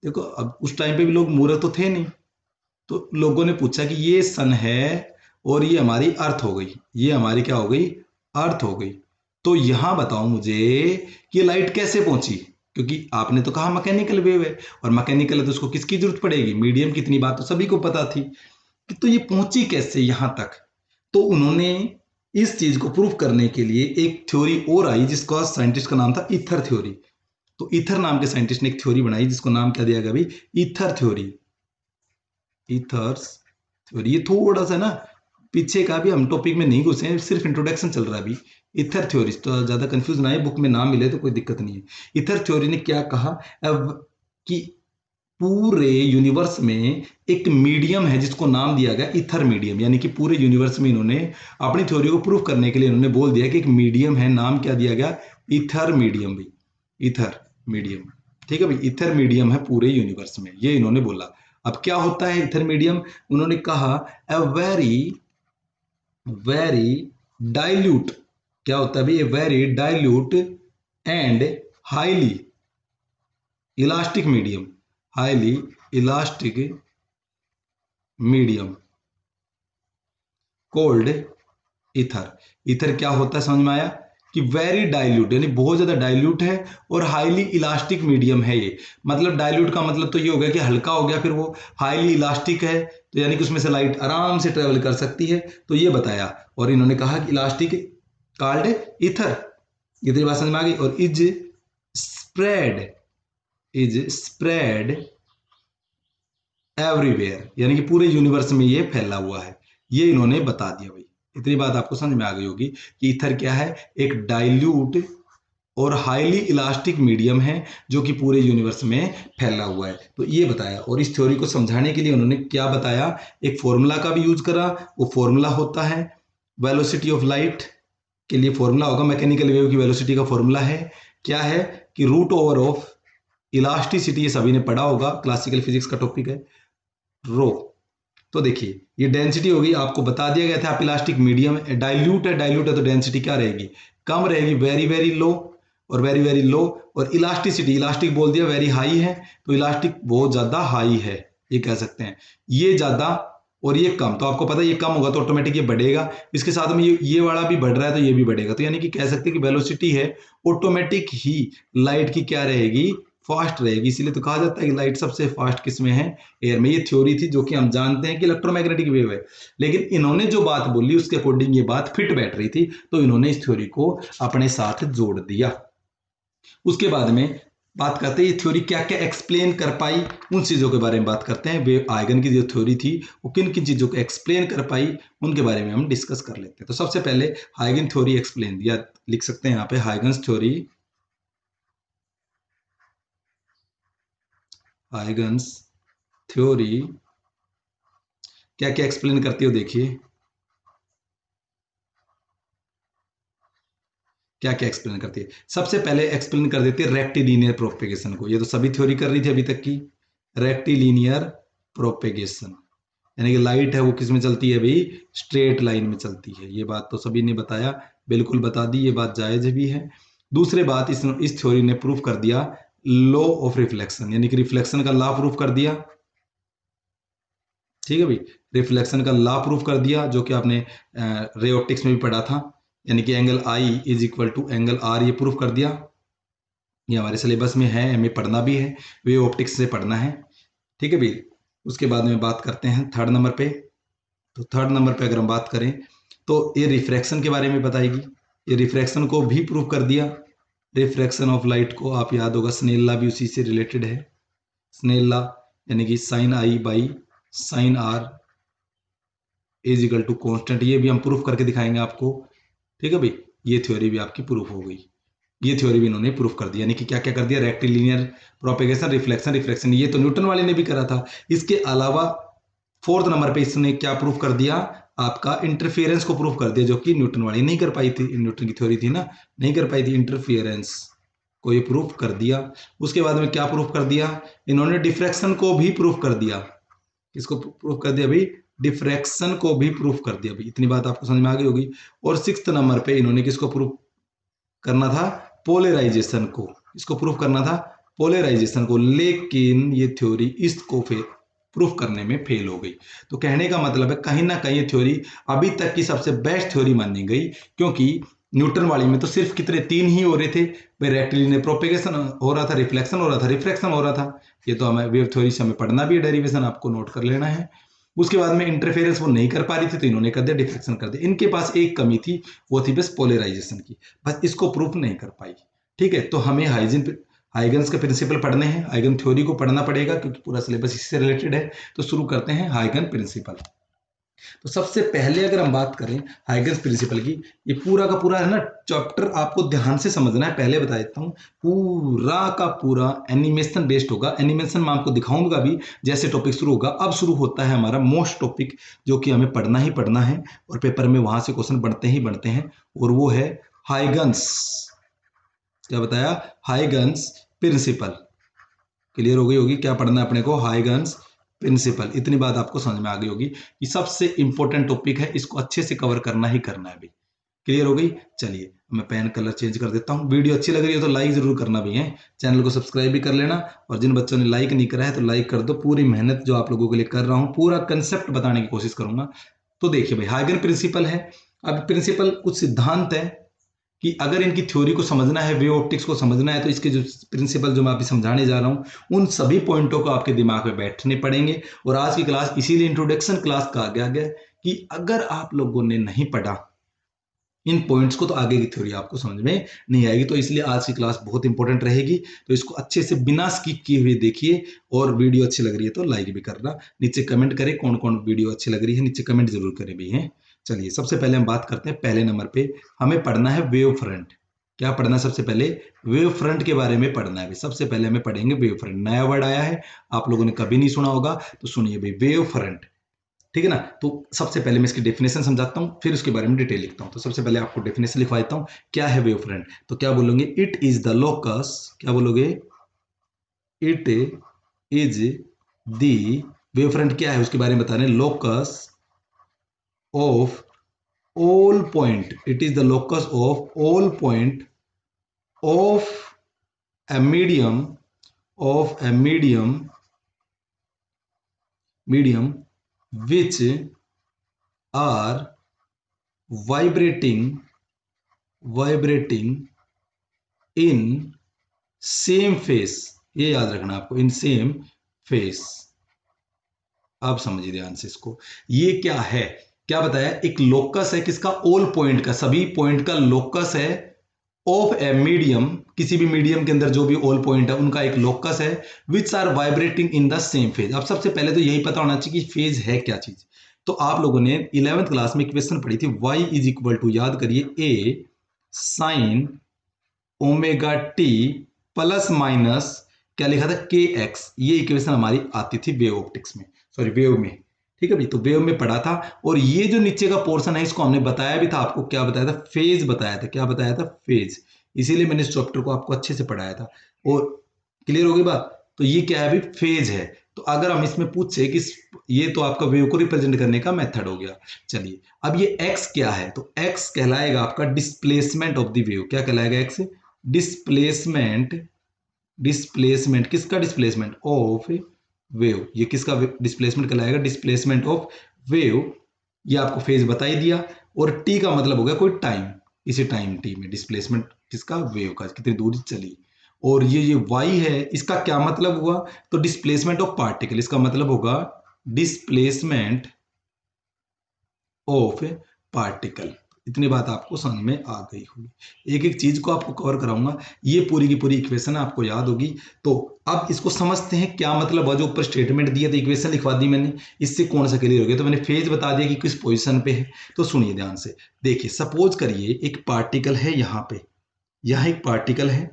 [SPEAKER 1] देखो अब उस टाइम पे भी लोग मूर्ख तो थे नहीं, तो लोगों ने पूछा कि ये सन है और ये हमारी अर्थ हो गई, ये हमारी क्या हो गई, अर्थ हो गई। तो यहां बताओ मुझे कि ये लाइट कैसे पहुंची, क्योंकि आपने तो कहा मैकेनिकल वेव है, और मैकेनिकल है तो उसको किसकी जरूरत पड़ेगी, मीडियम की, इतनी बात तो सभी को पता थी कि, तो ये पहुंची कैसे यहां तक। तो उन्होंने इस चीज को प्रूव करने के लिए एक थ्योरी और आई, जिसका साइंटिस्ट का नाम था ईथर थ्योरी। तो ईथर नाम के साइंटिस्ट ने एक थ्योरी बनाई जिसको नाम क्या दिया गया भाई, ईथर थ्योरी, ईथर्स थ्योरी। ये थोड़ा सा ना पीछे का भी, हम टॉपिक में नहीं घुसे हैं, सिर्फ इंट्रोडक्शन चल रहा है अभी। इथर थ्योरी, तो ज्यादा कंफ्यूज ना है, बुक में नाम मिले तो कोई दिक्कत नहीं है। इथर थ्योरी ने क्या कहा, अब कि पूरे यूनिवर्स में एक मीडियम है जिसको नाम दिया गया इथर मीडियम, यानी कि पूरे यूनिवर्स में इन्होंने अपनी थ्योरी को प्रूव करने के लिए इन्होंने बोल दिया कि एक मीडियम है, नाम क्या दिया गया, इथर मीडियम भाई, इथर मीडियम, ठीक है भाई, इथर मीडियम है पूरे यूनिवर्स में, ये इन्होंने बोला। अब क्या होता है इथर मीडियम, उन्होंने कहा अ वेरी वेरी डाइल्यूट, क्या होता है भाई, a very dilute and highly elastic medium, highly elastic medium cold ether. Ether क्या होता है समझ में आया, कि वेरी डाइल्यूट यानी बहुत ज्यादा डाइल्यूट है, और हाईली इलास्टिक मीडियम है ये, मतलब डाइल्यूट का मतलब तो ये हो गया कि हल्का हो गया, फिर वो हाईली इलास्टिक है, तो यानी कि उसमें से लाइट आराम से ट्रेवल कर सकती है, तो ये बताया। और इन्होंने कहा कि इलास्टिक कॉल्ड ईथर, इतनी बात समझ में आ गई। और स्प्रेड इज स्प्रेड एवरीवेयर, यानी कि पूरे यूनिवर्स में ये फैला हुआ है, ये इन्होंने बता दिया भाई। इतनी बात आपको समझ में आ गई होगी कि ईथर क्या है, एक डाइल्यूट और हाईली इलास्टिक मीडियम है जो कि पूरे यूनिवर्स में फैला हुआ है, तो ये बताया। और इस थ्योरी को समझाने के लिए उन्होंने क्या बताया, एक फॉर्मूला का भी यूज करा। वो फॉर्मूला होता है वेलोसिटी ऑफ लाइट के लिए, फॉर्मूला होगा मैकेनिकल वेव की वेलोसिटी का फॉर्मूला है, क्या है कि रूट ओवर ऑफ इलास्टिसिटी, ये सभी ने पढ़ा होगा, क्लासिकल फिजिक्स का टॉपिक है, रो। तो देखिए ये डेंसिटी होगी, आपको बता दिया गया था, आप इलास्टिक मीडियम डाइल्यूट है तो डेंसिटी क्या रहेगी, कम रहेगी, वेरी वेरी लो, और वेरी वेरी लो। और इलास्टिसिटी, इलास्टिक बोल दिया वेरी हाई है, तो इलास्टिक बहुत ज्यादा हाई है, ये कह सकते हैं, ये ज्यादा और ये कम, तो आपको पता है ये कम होगा तो ऑटोमेटिक ये बढ़ेगा, इसके साथ में ये वाला भी बढ़ रहा है तो ये भी बढ़ेगा, तो यानी कि कह सकते हैं कि वेलोसिटी है ऑटोमेटिक ही लाइट की क्या रहेगी, फास्ट रहेगी। इसीलिए तो कहा जाता है कि लाइट सबसे फास्ट किस में है, एयर में। ये थ्योरी थी जो कि हम जानते हैं कि इलेक्ट्रोमैग्नेटिक वेव है, लेकिन इन्होंने जो बात बोली उसके अकॉर्डिंग ये बात फिट बैठ रही थी, तो इन्होंने इस थ्योरी को अपने साथ जोड़ दिया। उसके बाद में बात करते हैं ये थ्योरी क्या क्या एक्सप्लेन कर पाई, उन चीजों के बारे में बात करते हैं। वे आइगन की जो थ्योरी थी वो किन किन चीजों को एक्सप्लेन कर पाई, उनके बारे में हम डिस्कस कर लेते हैं। तो सबसे पहले हाइगन थ्योरी एक्सप्लेन, या लिख सकते हैं यहाँ पे हाइगन्स थ्योरी, हाइगन्स थ्योरी क्या क्या एक्सप्लेन करती हो देखिए। क्या क्या एक्सप्लेन करती है। सबसे पहले एक्सप्लेन कर देती है रेक्टिलिनियर प्रोपेगेशन को। ये तो सभी थ्योरी कर रही थी अभी तक की। रेक्टिलिनियर प्रोपेगेशन यानी कि लाइट है वो किस में चलती है भाई, स्ट्रेट लाइन में चलती है। ये बात तो सभी ने बताया, बिल्कुल बता दी, ये बात जायज भी है। दूसरी बात, इस थ्योरी ने प्रूफ कर दिया लॉ ऑफ रिफ्लेक्शन, यानी कि रिफ्लेक्शन का लॉ प्रूफ कर दिया। ठीक है भाई, रिफ्लेक्शन का लॉ प्रूफ कर दिया, जो कि आपने रे ऑप्टिक्स में भी पढ़ा था, यानी कि angle i is equal to angle r, ये प्रूफ कर दिया। ये हमारे सिलेबस में है, हमें पढ़ना भी है, वेव ऑप्टिक्स से पढ़ना है। ठीक है भाई, उसके बाद में बात करते हैं थर्ड नंबर पे। तो थर्ड नंबर पे अगर हम बात करें तो ये रिफ्रैक्शन के बारे में बताएगी। ये रिफ्रैक्शन को भी प्रूव कर दिया। रिफ्रैक्शन ऑफ लाइट को आप याद होगा, स्नेल लॉ भी उसी से रिलेटेड है। स्नेल लॉ यानी कि sine i by sine r is equal to constant, ये भी हम प्रूफ करके दिखाएंगे आपको। ठीक है भाई, ये थ्योरी भी आपकी प्रूफ हो गई। ये थ्योरी भी इन्होंने प्रूफ कर दिया, यानी कि क्या क्या कर दिया, रेक्टिलिनियर प्रोपेगेशन, रिफ्लेक्शन, रिफ्रैक्शन, ये तो न्यूटन वाले ने भी करा था। इसके अलावा फोर्थ नंबर पे इसने क्या प्रूफ कर दिया, आपका इंटरफेरेंस को प्रूफ कर दिया, जो कि न्यूटन वाली नहीं कर पाई थी। न्यूटन की थ्योरी थी ना, नहीं कर पाई थी, इंटरफेरेंस को ये प्रूफ कर दिया। उसके बाद में क्या प्रूफ कर दिया, इन्होंने डिफ्रैक्शन को भी प्रूफ कर दिया। किसको प्रूफ कर दिया भाई, डिफ्रैक्शन को भी प्रूफ कर दिया भाई। इतनी बात आपको समझ में आ गई होगी। और सिक्स्थ नंबर पे इन्होंने किसको प्रूफ करना था, पोलराइजेशन को। इसको प्रूफ करना था, पोलराइजेशन को, लेकिन ये थ्योरी इसको प्रूफ करने में फेल हो गई। तो कहने का मतलब है कहीं ना कहीं ये थ्योरी अभी तक की सबसे बेस्ट थ्योरी मानी गई, क्योंकि न्यूटन वाली में तो सिर्फ कितने 3 ही हो रहे थे, रेक्टिलिनियर प्रोपेगेशन हो रहा था, रिफ्लेक्शन हो रहा था, रिफ्रैक्शन हो रहा था। ये तो हमें वेव थ्योरी से हमें पढ़ना भी है, डेरिवेशन आपको नोट कर लेना है। उसके बाद में इंटरफेरेंस वो नहीं कर पा रही थी, तो इन्होंने कर दिया डिफ्लेक्शन कर दिया। इनके पास एक कमी थी, वो थी बस पोलराइजेशन की, बस इसको प्रूफ नहीं कर पाई। ठीक है, तो हमें हाइगन्स का प्रिंसिपल पढ़ने हैं, हाइगन थ्योरी को पढ़ना पड़ेगा, क्योंकि पूरा सिलेबस इससे रिलेटेड है। तो शुरू करते हैं हाइगन प्रिंसिपल। तो सबसे पहले अगर हम बात करें हाइगन्स प्रिंसिपल की, ये पूरा का पूरा है ना चैप्टर आपको ध्यान से समझना है। पहले बता देता हूँ, पूरा का पूरा एनिमेशन बेस्ड होगा। एनिमेशन मैं आपको दिखाऊंगा भी जैसे टॉपिक शुरू होगा। अब शुरू होता है हमारा मोस्ट टॉपिक, जो कि हमें पढ़ना ही पढ़ना है, और पेपर में वहां से क्वेश्चन बनते ही बनते हैं, और वो है हाइगन्स। क्या बताया, हाइगन्स प्रिंसिपल। क्लियर हो गई होगी क्या पढ़ना है अपने को, हाइगन्स प्रिंसिपल। इतनी बात आपको समझ में आ गई होगी कि सबसे इंपॉर्टेंट टॉपिक है, इसको अच्छे से कवर करना ही करना है भाई। क्लियर हो गई। चलिए मैं पेन कलर चेंज कर देता हूँ। वीडियो अच्छी लग रही है तो लाइक जरूर करना भी है, चैनल को सब्सक्राइब भी कर लेना, और जिन बच्चों ने लाइक नहीं करा है तो लाइक कर दो। पूरी मेहनत जो आप लोगों के लिए कर रहा हूँ, पूरा कंसेप्ट बताने की कोशिश करूंगा। तो देखिए भाई, हाइगन प्रिंसिपल है। अब प्रिंसिपल कुछ सिद्धांत है कि अगर इनकी थ्योरी को समझना है, वेव ऑप्टिक्स को समझना है, तो इसके जो प्रिंसिपल जो मैं अभी समझाने जा रहा हूं, उन सभी पॉइंटों को आपके दिमाग में बैठने पड़ेंगे। और आज की क्लास इसीलिए इंट्रोडक्शन क्लास कहा गया है कि अगर आप लोगों ने नहीं पढ़ा इन पॉइंट्स को, तो आगे की थ्योरी आपको समझ में नहीं आएगी। तो इसलिए आज की क्लास बहुत इंपॉर्टेंट रहेगी। तो इसको अच्छे से बिना स्किप किए हुए देखिए, और वीडियो अच्छी लग रही है तो लाइक भी करना। नीचे कमेंट करें कौन कौन वीडियो अच्छी लग रही है, नीचे कमेंट जरूर करें भी हैं। चलिए सबसे पहले हम बात करते हैं, पहले नंबर पे हमें पढ़ना है वेव फ्रंट। क्या पढ़ना है सबसे पहले, वेव फ्रंट के बारे में पढ़ना है। सबसे पहले हमें पढ़ेंगे वेव फ्रंट। नया वर्ड आया है, आप लोगों ने कभी नहीं सुना होगा, तो सुनिए भाई, वेव फ्रंट। ठीक है ना। तो सबसे पहले मैं इसकी डेफिनेशन समझाता हूं, फिर उसके बारे में डिटेल लिखता हूं। तो सबसे पहले आपको डेफिनेशन लिखवा देता हूं, क्या है वेव फ्रंट। तो क्या बोलोगे, इट इज द लोकस, क्या बोलोगे, it is the, wave front क्या है उसके बारे में बता रहे हैं, locus of all point, it is the locus of all point of a medium, of a medium which are vibrating in same phase। ये याद रखना आपको, in same phase। आप समझिए ध्यान से इसको, ये क्या है, क्या बताया, एक लोकस है किसका, ऑल पॉइंट का, सभी पॉइंट का लोकस है, ऑफ ए मीडियम, किसी भी मीडियम के अंदर जो भी ऑल पॉइंट है उनका एक लोकस है, which are vibrating in the same phase. अब सबसे पहले तो यही पता होना चाहिए कि फेज है क्या चीज। तो आप लोगों ने 11th क्लास में क्वेश्चन पढ़ी थी, y इज इक्वल टू, याद करिए, A sine omega t plus minus क्या लिखा था, के एक्स। ये इक्वेशन हमारी आती थी वेव ऑप्टिक्स में, सॉरी वेव में। ठीक है भाई, तो वेव में पढ़ा था। और ये जो नीचे का पोर्शन है इसको हमने बताया भी था आपको, क्या बताया था, फेज बताया था। क्या बताया था, फेज। इसीलिए मैंने इस चैप्टर को आपको अच्छे से पढ़ाया था। और क्लियर हो गई बात। तो ये क्या है भाई, फेज है। तो अगर हम इसमें पूछे कि ये तो आपका वेव को रिप्रेजेंट करने का मेथड हो गया। चलिए, अब ये एक्स क्या है, तो एक्स कहलाएगा आपका डिस्प्लेसमेंट ऑफ द वेव। क्या कहलाएगा एक्स, डिस्प्लेसमेंट। डिस्प्लेसमेंट किसका, डिस्प्लेसमेंट ऑफ वेव। ये किसका डिस्प्लेसमेंट कहलाएगा, डिस्प्लेसमेंट ऑफ वेव। ये आपको फेज बता ही दिया। और टी का मतलब हो गया कोई टाइम, इसी टाइम टी में डिस्प्लेसमेंट किसका, वेव का, कितनी दूर चली। और ये वाई है, इसका क्या मतलब हुआ, तो डिस्प्लेसमेंट ऑफ पार्टिकल, इसका मतलब होगा डिस्प्लेसमेंट ऑफ पार्टिकल। इतनी बात आपको समझ में आ गई होगी। एक एक चीज को आपको कवर कराऊंगा, ये पूरी की पूरी इक्वेशन आपको याद होगी। तो अब इसको समझते हैं क्या मतलब है, जो ऊपर स्टेटमेंट दिया था, इक्वेशन लिखवा दी मैंने, इससे कौन सा क्लियर हो गया। तो मैंने फेज बता दिया कि किस पोजीशन पे है। तो सुनिए ध्यान से, देखिए सपोज करिए एक पार्टिकल है यहाँ पे, यहाँ एक पार्टिकल है,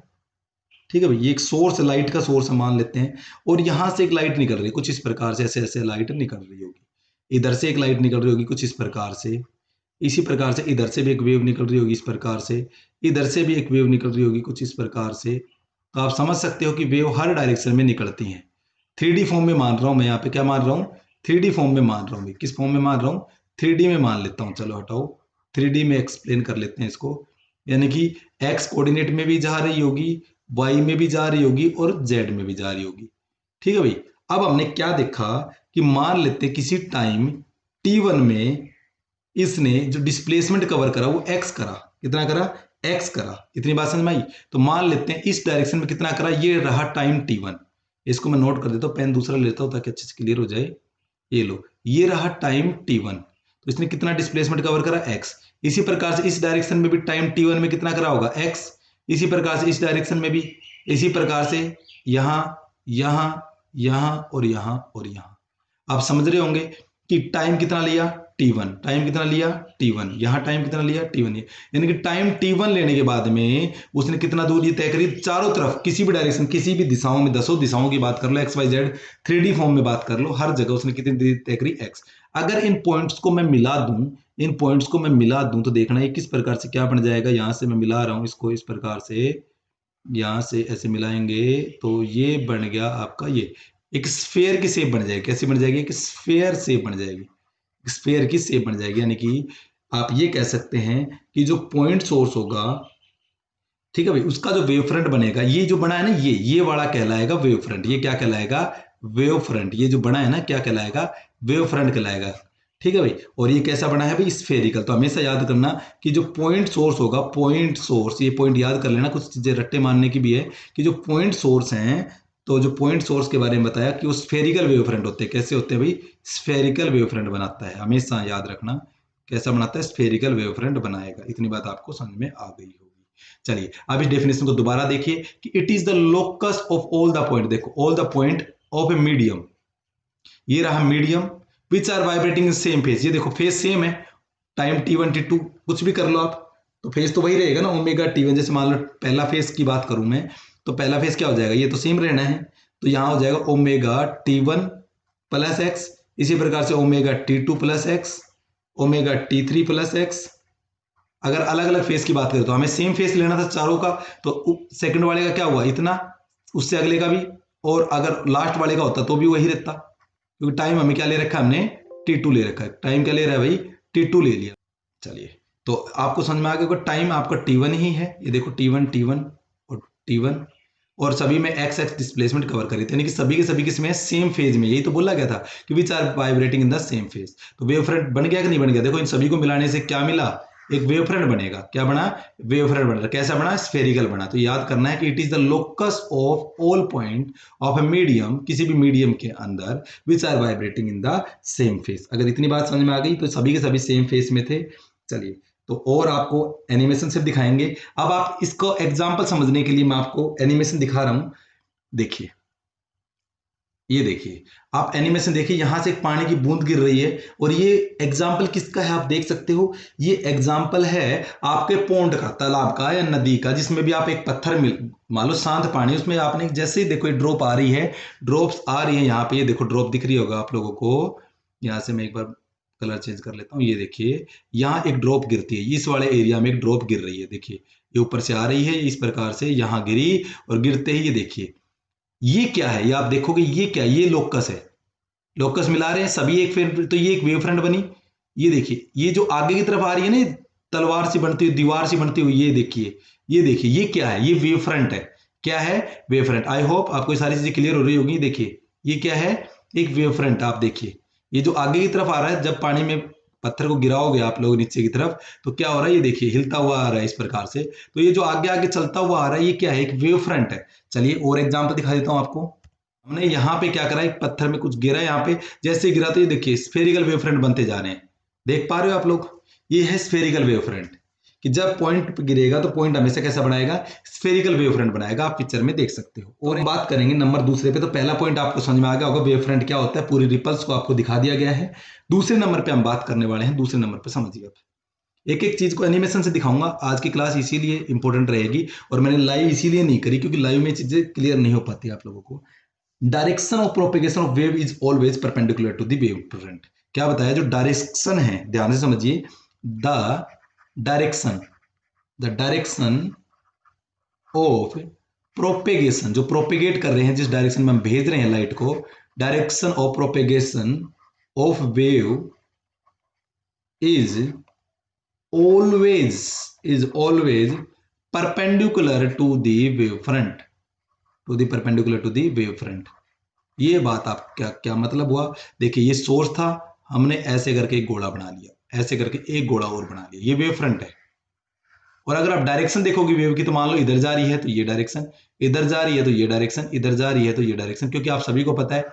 [SPEAKER 1] ठीक है भाई, ये एक सोर्स, लाइट का सोर्स मान लेते हैं। और यहां से एक लाइट निकल रही है कुछ इस प्रकार से, ऐसे ऐसे लाइट निकल रही होगी। इधर से एक लाइट निकल रही होगी कुछ इस प्रकार से। इसी प्रकार से इधर से भी एक वेव निकल रही होगी इस प्रकार से। इधर से भी एक वेव निकल रही होगी कुछ इस प्रकार से। तो आप समझ सकते हो कि वेव हर डायरेक्शन में निकलती हैं। 3D फॉर्म में मान रहा हूं मैं, यहाँ पे क्या मान रहा हूं, 3D फॉर्म में मान रहा हूं। किस फॉर्म में मान रहा हूं, 3D में मान लेता हूं। चलो हटाओ, 3D में एक्सप्लेन कर लेते हैं इसको। यानी कि एक्स कोऑर्डिनेट में भी जा रही होगी, वाई में भी जा रही होगी, और जेड में भी जा रही होगी। ठीक है भाई। अब हमने क्या देखा कि मान लेते हैं किसी टाइम t1 में इसने जो डिस्प्लेसमेंट कवर करा वो एक्स करा। कितना करा, एक्स करा। इतनी बात समझ में आई। तो मान लेते हैं इस डायरेक्शन में कितना करा, ये रहा टाइम t1। इसको मैं नोट कर देता हूँ, पेन दूसरा लेता हूँ ताकि अच्छे से क्लियर हो जाए। ये लो, ये रहा टाइम t1। तो इसने कितना डिस्प्लेसमेंट कवर करा, एक्स। इसी प्रकार से इस डायरेक्शन में भी टाइम t1 में कितना करा होगा, एक्स। इसी प्रकार से इस डायरेक्शन में भी, इसी प्रकार से यहां, यहां, यहां और यहां और यहां। आप समझ रहे होंगे कि टाइम कितना लिया, t1। टाइम कितना लिया, t1। यहां टाइम कितना लिया, t1। यानी कि टाइम t1 लेने के बाद में उसने कितना दूर ये तय करी, चारों तरफ किसी भी डायरेक्शन, किसी भी दिशाओं में, 10 दिशाओं की बात कर लो, X Y Z, 3D form में बात कर लो, हर जगह उसने कितनी दूरी तय करी, एक्स। अगर इन पॉइंट्स को मैं मिला दूं, इन पॉइंट्स को मैं मिला दूं, तो देखना है किस प्रकार से क्या बन जाएगा। यहां से मैं मिला रहा हूं इसको इस प्रकार से, यहां से ऐसे मिलाएंगे तो ये बन गया आपका, ये एक स्फेयर की शेप बन जाएगी। कैसी बन जाएगी, एक स्फेयर शेप बन जाएगी, स्फेयर की शेप बन जाएगी। यानी कि आप ये कह सकते हैं कि जो पॉइंट सोर्स होगा, ठीक है भाई, उसका जो वेव फ्रंट बनेगा, ये जो बना है ना, ये वाला कहलाएगा वेव फ्रंट। ये क्या कहलाएगा, वेव फ्रंट। ये जो बना है ना, क्या कहलाएगा, वेव फ्रंट कहलाएगा। ठीक है भाई। और ये कैसा बना है भाई, स्फेरिकल। तो हमेशा याद करना कि जो पॉइंट सोर्स होगा, पॉइंट सोर्स, ये पॉइंट याद कर लेना, कुछ चीजें रट्टे मारने की भी है कि जो पॉइंट सोर्स हैं, तो जो पॉइंट सोर्स के बारे में बताया कि वो स्फेरिकल वेव फ्रंट होते हैं। कैसे होते हैं भाई, स्फेरिकल वेव फ्रंट बनाता है। हमेशा याद रखना कैसा बनाता है, स्फेरिकल वेव फ्रंट बनाएगा। इतनी बात आपको समझ में आ गई होगी। चलिए, अब इस डेफिनेशन को दोबारा देखिए कि it is the locus of all the point. देखो, all the point of a medium, ये रहा medium, which are vibrating in same phase. ये देखो फेज सेम है, टाइम t1 t2 कुछ भी कर लो आप, तो फेज तो वही रहेगा ना, ओमेगा t1। जैसे मान लो पहला फेज की बात करूं मैं, तो पहला फेज क्या हो जाएगा, ये तो सेम रहना है। तो यहां हो जाएगा ओमेगा t1 प्लस एक्स। इसी प्रकार से omega t2 plus x, omega t3 plus x. अगर अलग अलग फेस की बात करें तो हमें सेम फेस लेना था चारों का, तो सेकंड वाले का क्या हुआ, इतना, उससे अगले का भी, और अगर लास्ट वाले का होता तो भी वही रहता, क्योंकि टाइम हमें क्या ले रखा है, हमने t2 ले रखा है। टाइम क्या ले रहा है भाई, t2 ले लिया। चलिए, तो आपको समझ में आ गया, टाइम आपका t1 ही है। ये देखो t1 और t1, और सभी में एक्स एक्स डिस्प्लेसमेंट कवर करी थी, यानी कि सभी के सभी किसमें सेम फेज में। यही तो बोला गया था कि which are vibrating in the same phase. तो वेव फ्रंट बन गया कि नहीं बन गया, देखो इन सभी को मिलाने से क्या मिला, एक वेव फ्रंट बनेगा। क्या बना, वेव फ्रंट बना। कैसा बना, स्फेरिकल बना। तो याद करना है कि it is the locus of all point of a medium, किसी भी मीडियम के अंदर, which are vibrating in the same phase. अगर इतनी बात समझ में आ गई तो सभी के सभी सेम फेज में थे। चलिए, तो और आपको एनिमेशन से दिखाएंगे। अब आप इसको एग्जांपल समझने के लिए मैं आपको एनिमेशन दिखा रहा हूं। देखिए, ये देखिए, आप एनिमेशन देखिए, यहां से एक पानी की बूंद गिर रही है, और ये एग्जाम्पल किसका है आप देख सकते हो। ये एग्जाम्पल है आपके पोंड का, तालाब का या नदी का, जिसमें भी आप एक पत्थर मान लो शांत पानी, उसमें आपने जैसे ही देखो ड्रॉप आ रही है, ड्रॉप्स आ रही है यहाँ पे, ये देखो ड्रॉप दिख रही होगा आप लोगों को, यहाँ से मैं एक बार कलर चेंज कर लेता हूँ। ये देखिए यहाँ एक ड्रॉप गिरती है, इस वाले एरिया में एक ड्रॉप गिर रही है। देखिए ये ऊपर से आ रही है इस प्रकार से, यहाँ गिरी और गिरते ही ये देखिए ये क्या है, ये आप देखोगे ये क्या है, ये लोकस है। लोकस मिला रहे हैं सभी एक फिर तो ये एक वेव फ्रंट बनी। ये देखिए ये जो आगे की तरफ आ रही है ना, तलवार सी बनती हुई, दीवार सी बनती हुई, ये देखिए ये क्या है, ये वेव फ्रंट है। क्या है? Wave front. आई होप आपको ये सारी चीजें क्लियर हो रही होगी। देखिए ये क्या है, एक वेव फ्रंट। आप देखिए ये जो आगे की तरफ आ रहा है, जब पानी में पत्थर को गिराओगे आप लोग नीचे की तरफ तो क्या हो रहा है, ये देखिए हिलता हुआ आ रहा है इस प्रकार से। तो ये जो आगे आगे चलता हुआ आ रहा है ये क्या है, एक वेव फ्रंट है। चलिए और एग्जाम्पल दिखा देता हूं आपको। हमने यहाँ पे क्या करा, एक पत्थर में कुछ गिरा, यहाँ पे जैसे गिरा तो ये देखिए स्फेरिकल वेव फ्रंट बनते जा रहे हैं। देख पा रहे हो आप लोग, ये है स्फेरिकल वेव फ्रंट। कि जब पॉइंट पे गिरेगा तो पॉइंट हमेशा कैसा बनाएगा, स्फेरिकल वेव फ्रंट बनाएगा। आप पिक्चर में देख सकते हो। और हम बात करेंगे नंबर दूसरे पे। तो पहला पॉइंट आपको समझ में आ गया होगा वेव फ्रंट क्या होता है, पूरी रिपल्स को आपको दिखा दिया गया है। दूसरे नंबर पे हम बात करने वाले हैं। दूसरे नंबर पे समझिए आप, एक एक चीज को एनिमेशन से दिखाऊंगा। आज की क्लास इसीलिए इंपॉर्टेंट रहेगी, और मैंने लाइव इसीलिए नहीं करी क्योंकि लाइव में चीजें क्लियर नहीं हो पाती आप लोगों को। Direction of propagation of wave is always perpendicular to the wave front. क्या बताया, जो डायरेक्शन है, ध्यान से समझिए, द डायरेक्शन ऑफ प्रोपेगेशन, जो प्रोपेगेट कर रहे हैं, जिस डायरेक्शन में हम भेज रहे हैं लाइट को, direction of propagation of wave is always perpendicular to the wave front, wave front. ये बात आप क्या क्या मतलब हुआ। देखिए ये सोर्स था, हमने ऐसे करके एक गोला बना लिया, ऐसे करके एक गोला और बना लिया, ये वेव फ्रंट है। और अगर आप डायरेक्शन देखोगे वेव की, तो मान लो इधर जा रही है तो ये डायरेक्शन, इधर जा रही है तो ये डायरेक्शन, इधर जा रही है तो ये डायरेक्शन, क्योंकि आप सभी को पता है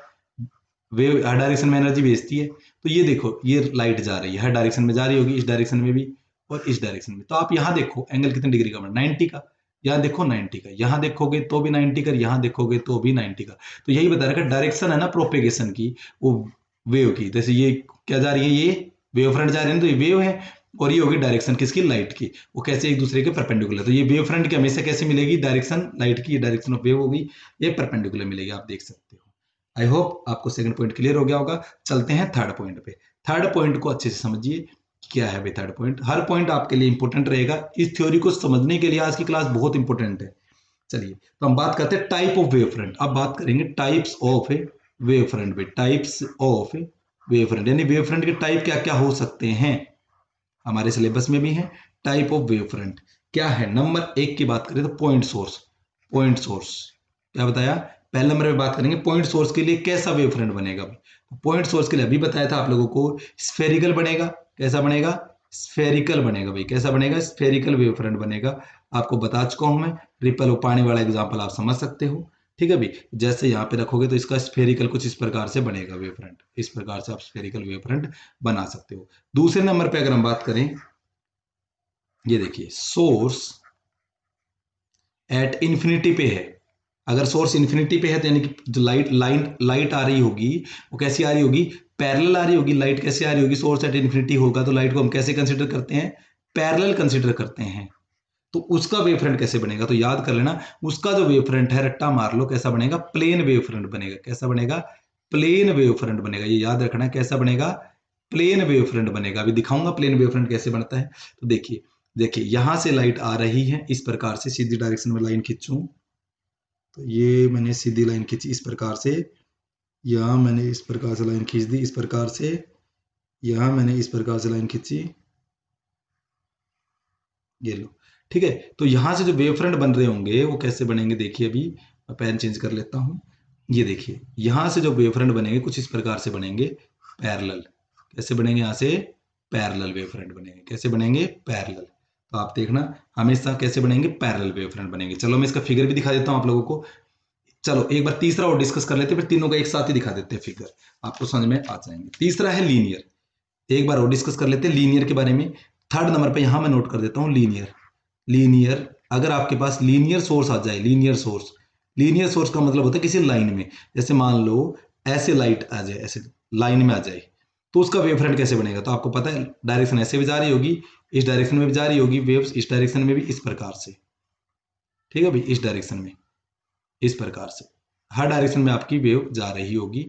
[SPEAKER 1] वेव हर डायरेक्शन में एनर्जी भेजती है। तो ये देखो ये लाइट जा रही है, हर डायरेक्शन में जा रही होगी, इस डायरेक्शन में भी और इस डायरेक्शन में। तो आप यहाँ देखो एंगल कितने डिग्री का बना, 90 का। यहाँ देखो 90 का, यहाँ देखोगे तो भी 90 का, यहाँ देखोगे तो भी 90 का। तो यही बता रखा डायरेक्शन है ना प्रोपेगेशन की, वो वेव की। जैसे ये क्या जा रही है, ये वेव फ्रंट जा रही है तो ये वेव है, और ये होगी डायरेक्शन किसकी, लाइट की। वो कैसे एक दूसरे के परपेंडिकुलर। तो ये वेव फ्रंट की हमेशा कैसे मिलेगी, डायरेक्शन लाइट की, डायरेक्शन ऑफ वेव होगी, ये परपेंडिकुलर मिलेगी। आप देख सकते हो। आई होप आपको सेकंड पॉइंट क्लियर हो गया होगा। चलते हैं थर्ड पॉइंट पे। थर्ड पॉइंट को अच्छे से समझिए, क्या है भाई थर्ड पॉइंट। हर पॉइंट आपके लिए इंपॉर्टेंट रहेगा, इस थ्योरी को समझने के लिए आज की क्लास बहुत इंपॉर्टेंट है। चलिए तो हम बात करते हैं टाइप ऑफ वेव फ्रंट। अब बात करेंगे टाइप्स ऑफ वेव फ्रंट पे। टाइप्स ऑफ वेव फ्रंट यानी वेव फ्रंट के टाइप क्या क्या हो सकते हैं, हमारे सिलेबस में भी है। टाइप ऑफ वेव फ्रंट क्या है, नंबर एक की बात करें तो पॉइंट सोर्स। पॉइंट सोर्स क्या बताया, पहले नंबर पे बात करेंगे पॉइंट सोर्स के लिए कैसा वेव फ्रंट बनेगा। पॉइंट सोर्स के लिए अभी बताया था आप लोगों को, स्फेरिकल बनेगा। कैसा बनेगा, स्फेरिकल बनेगा भाई। कैसा बनेगा, स्फेरिकल वेव फ्रंट बनेगा। आपको बता चुका हूं मैं, रिपल और पानी वाला एग्जांपल आप समझ सकते हो। ठीक है भाई, जैसे यहाँ पे रखोगे तो इसका स्फेरिकल कुछ इस प्रकार से बनेगा वेव फ्रंट। इस प्रकार से आप स्फेरिकल वेव फ्रंट बना सकते हो। दूसरे नंबर पे अगर हम बात करें, ये देखिए सोर्स एट इन्फिनिटी पे है। अगर सोर्स इन्फिनिटी पे है तो यानी कि जो लाइट आ रही होगी वो कैसी आ रही होगी, पैरेलल आ रही होगी। लाइट कैसे आ रही होगी, सोर्स एट इन्फिनिटी होगा तो लाइट को हम कैसे कंसिडर करते हैं, पैरेलल कंसिडर करते हैं। तो उसका वेव फ्रंट कैसे बनेगा, तो याद कर लेना, उसका जो वेव फ्रंट है रट्टा मार लो, कैसा बनेगा, प्लेन वेव फ्रंट बनेगा। कैसा बनेगा, प्लेन वेव फ्रंट बनेगा। ये याद रखना, कैसा बनेगा, प्लेन वेव फ्रंट बनेगा। अभी दिखाऊंगा प्लेन वेव फ्रंट कैसे बनता है। तो देखिए देखिए यहां से लाइट आ रही है इस प्रकार से, सीधी डायरेक्शन में लाइन खींचूं तो ये मैंने सीधी लाइन खींची इस प्रकार से, यहाँ मैंने इस प्रकार से लाइन खींच दी, इस प्रकार से यहाँ मैंने इस प्रकार से लाइन खींची, ये लो। ठीक है, तो यहां से जो वेव फ्रंट बन रहे होंगे वो कैसे बनेंगे, देखिए अभी मैं पेन चेंज कर लेता हूं। ये देखिए यहां से जो वेव फ्रंट बनेंगे कुछ इस प्रकार से बनेंगे, पैरेलल। कैसे बनेंगे, यहां से पैरेलल वेव फ्रंट बनेंगे। कैसे बनेंगे, पैरेलल। तो आप देखना हमेशा कैसे बनेंगे, पैरेलल वेव फ्रंट बनेंगे। चलो मैं इसका फिगर भी दिखा देता हूं आप लोगों को। चलो एक बार तीसरा और डिस्कस कर लेते हैं, फिर तीनों का एक साथ ही दिखा देते हैं फिगर, आपको समझ में आ जाएंगे। तीसरा है लीनियर। एक बार और डिस्कस कर लेते हैं लीनियर के बारे में। थर्ड नंबर पे यहां मैं नोट कर देता हूं लीनियर। लीनियर, अगर आपके पास लीनियर सोर्स आ जाए, लीनियर सोर्स का मतलब होता है किसी लाइन में, जैसे मान लो ऐसे लाइट आ जाए, ऐसे लाइन में आ जाए, तो उसका वेव फ्रंट कैसे बनेगा। तो आपको पता है डायरेक्शन ऐसे भी जा रही होगी, इस डायरेक्शन में भी जा रही होगी वेव्स, इस डायरेक्शन में भी इस प्रकार से। ठीक है भाई, इस डायरेक्शन में इस प्रकार से, हर डायरेक्शन में आपकी वेव जा रही होगी।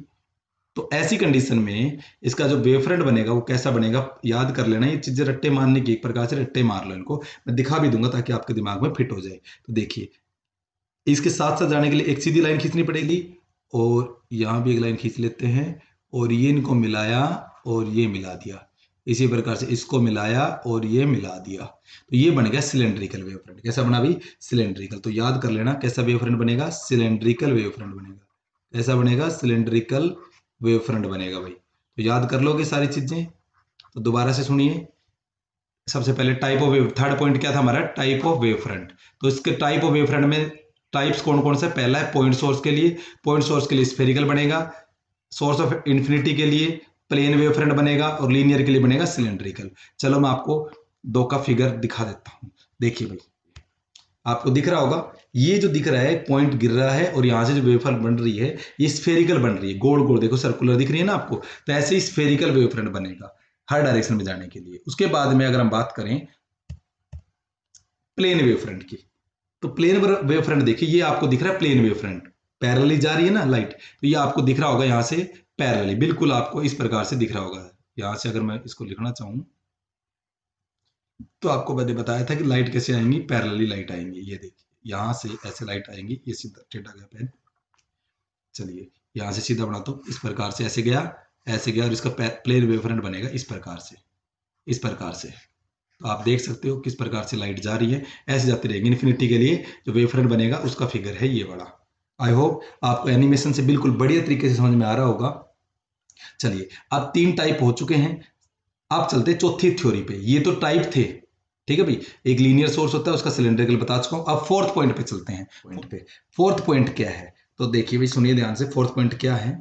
[SPEAKER 1] तो ऐसी कंडीशन में इसका जो वेवफ्रंट बनेगा वो कैसा बनेगा, याद कर लेना। ये चीजें रट्टे मारने की, एक प्रकार से रट्टे मार लो इनको, मैं दिखा भी दूंगा ताकि आपके दिमाग में फिट हो जाए। तो देखिए, इसके साथ साथ जाने के लिए एक सीधी लाइन खींचनी पड़ेगी, और यहां भी एक लाइन खींच लेते हैं, और ये इनको मिलाया और ये मिला दिया। इसी प्रकार से इसको मिलाया और ये मिला दिया, तो ये बन गया सिलेंड्रिकल वेवफ्रंट। कैसा बना भाई, सिलेंड्रिकल। तो याद कर लेना कैसा वेवफ्रंट बनेगा, सिलेंड्रिकल वेवफ्रंट बनेगा। कैसा बनेगा, सिलेंड्रिकल वेवफ्रंट बनेगा भाई। तो याद कर लोगे सारी चीजें। तो दोबारा से सुनिए, सबसे पहले type of wave, third point क्या था हमारा, टाइप ऑफ वेवफ्रंट। तो इसके टाइप ऑफ वेवफ्रंट में टाइप्स कौन कौन से, पहला है पॉइंट सोर्स के लिए, पॉइंट सोर्स के लिए स्फेरिकल बनेगा, सोर्स ऑफ इन्फिनिटी के लिए प्लेन वेवफ्रंट बनेगा, और लीनियर के लिए बनेगा सिलेंड्रिकल। चलो मैं आपको दो का फिगर दिखा देता हूं। देखिए भाई, आपको दिख रहा होगा, ये जो दिख रहा है पॉइंट गिर रहा है, और यहां से जो वेवफ्रंट बन रही है ये स्फेरिकल बन रही है, गोल गोल देखो सर्कुलर दिख रही है ना आपको। तो ऐसे ही स्फेरिकल वेवफ्रंट बनेगा हर डायरेक्शन में जाने के लिए। उसके बाद में अगर हम बात करें प्लेन वेवफ्रंट की, तो प्लेन वेवफ्रंट देखिए, ये आपको दिख रहा है प्लेन वेवफ्रंट, पैरेलली जा रही है ना लाइट, तो ये आपको दिख रहा होगा यहां से पैरेलली, बिल्कुल आपको इस प्रकार से दिख रहा होगा। यहां से अगर मैं इसको लिखना चाहूं, तो आपको मैंने बताया था कि लाइट कैसे आएंगी, पैरेलली लाइट आएंगी। ये देखिए यहां से ऐसे लाइट आएंगी, ये सीधा टेढ़ा गया पेन, चलिए यहां से सीधा बनाता हूं, इस प्रकार से ऐसे गया, ऐसे गया, और इसका प्लेन वेवफ्रंट बनेगा इस प्रकार से, इस प्रकार से। तो आप देख सकते हो किस प्रकार से लाइट जा रही है, ऐसे जाती रहेगी इन्फिनिटी के लिए। जो वेवफ्रंट बनेगा उसका फिगर है ये वाला। आई होप आपको एनिमेशन से बिल्कुल बढ़िया तरीके से समझ में आ रहा होगा। चलिए, अब तीन टाइप हो चुके हैं, अब चलते हैं चौथी थ्योरी पे। ये तो टाइप थे, ठीक है भाई, एक लीनियर सोर्स होता है, उसका सिलेंड्रिकल बता चुका हूं। अब फोर्थ पॉइंट पे चलते हैं। पॉइंट पे, फोर्थ पॉइंट क्या है, तो देखिए भाई सुनिए ध्यान से, फोर्थ पॉइंट क्या है।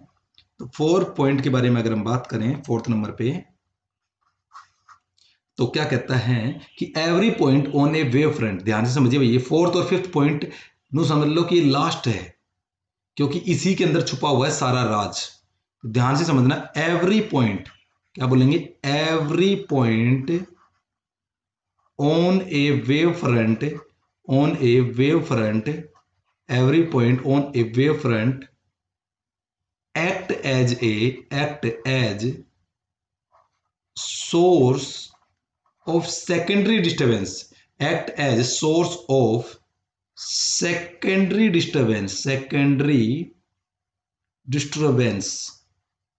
[SPEAKER 1] तो फोर्थ पॉइंट के बारे में अगर हम बात करें, फोर्थ नंबर पे, तो क्या कहता है कि every point on a wave front, ध्यान से समझिए भैया, फोर्थ और फिफ्थ पॉइंट नो समझ लो कि ये लास्ट है, क्योंकि इसी के अंदर छुपा हुआ है सारा राज। तो ध्यान से समझना, एवरी पॉइंट, क्या बोलेंगे, every point on a wave front, on a wave front, every point on a wave front act as source of secondary disturbance, act as source of secondary disturbance, secondary disturbance,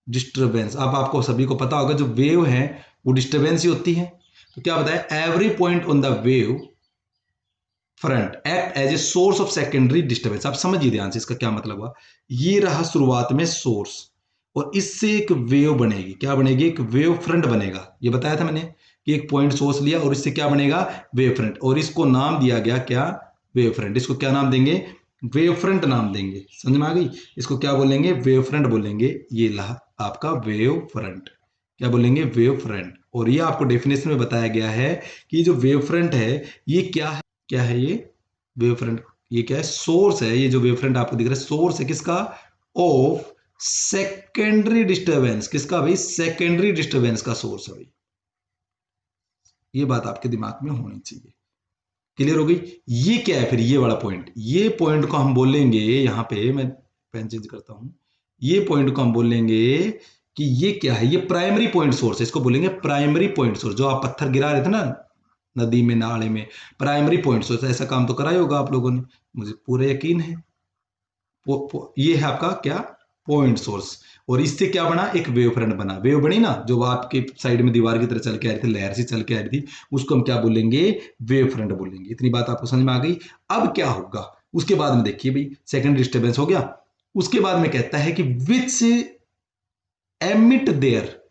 [SPEAKER 1] disturbance. अब आपको सभी को पता होगा जो wave है वो disturbance ही होती है। तो क्या बताया, every point on the wave front act as a source of secondary disturbance. आप समझिए ध्यान से इसका क्या मतलब हुआ। ये रहा शुरुआत में सोर्स, और इससे एक वेव बनेगी, क्या बनेगी, एक वेव फ्रंट बनेगा। ये बताया था मैंने कि एक पॉइंट सोर्स लिया और इससे क्या बनेगा, वेव फ्रंट, और इसको नाम दिया गया क्या, वेव फ्रंट। इसको क्या नाम देंगे, वेव फ्रंट नाम देंगे। समझ में आ गई, इसको क्या बोलेंगे, वेव फ्रंट बोलेंगे। ये रहा आपका वेव फ्रंट, क्या बोलेंगे, वेव फ्रंट। और ये आपको डेफिनेशन में बताया गया है कि जो वेव फ्रंट है ये क्या है, क्या है ये वेव फ्रंट, ये क्या है, सोर्स है। ये जो वेव फ्रंट आपको दिख रहा है सोर्स है किसका, ऑफ सेकेंडरी डिस्टर्बेंस। किसका भाई, सेकेंडरी डिस्टर्बेंस का सोर्स है भाई। ये बात आपके दिमाग में होनी चाहिए, क्लियर हो गई। ये क्या है फिर, ये वाला पॉइंट, ये पॉइंट को हम बोलेंगे, यहां पे मैं पेन चेंज करता हूं, ये पॉइंट को हम बोलेंगे कि ये क्या है, ये प्राइमरी पॉइंट सोर्स है। इसको बोलेंगे प्राइमरी पॉइंट सोर्स। जो आप पत्थर गिरा रहे थे ना नदी में, नाले में, प्राइमरी पॉइंट सोर्स। ऐसा काम तो करा ही होगा आप लोगों ने, मुझे पूरा यकीन है। ये है आपका क्या, पॉइंट सोर्स। और इससे क्या बना, एक वेव फ्रंट बना, वेव बनी ना, जो आपके साइड में दीवार की तरह चल के आ रही थी, लहर सी चल के आ रही थी, उसको हम क्या बोलेंगे, वेव फ्रंट बोलेंगे। इतनी बात आपको समझ में आ गई। अब क्या होगा उसके बाद में, देखिए भाई सेकंड डिस्टर्बेंस हो गया, उसके बाद में कहता है कि विच एमिट देयर,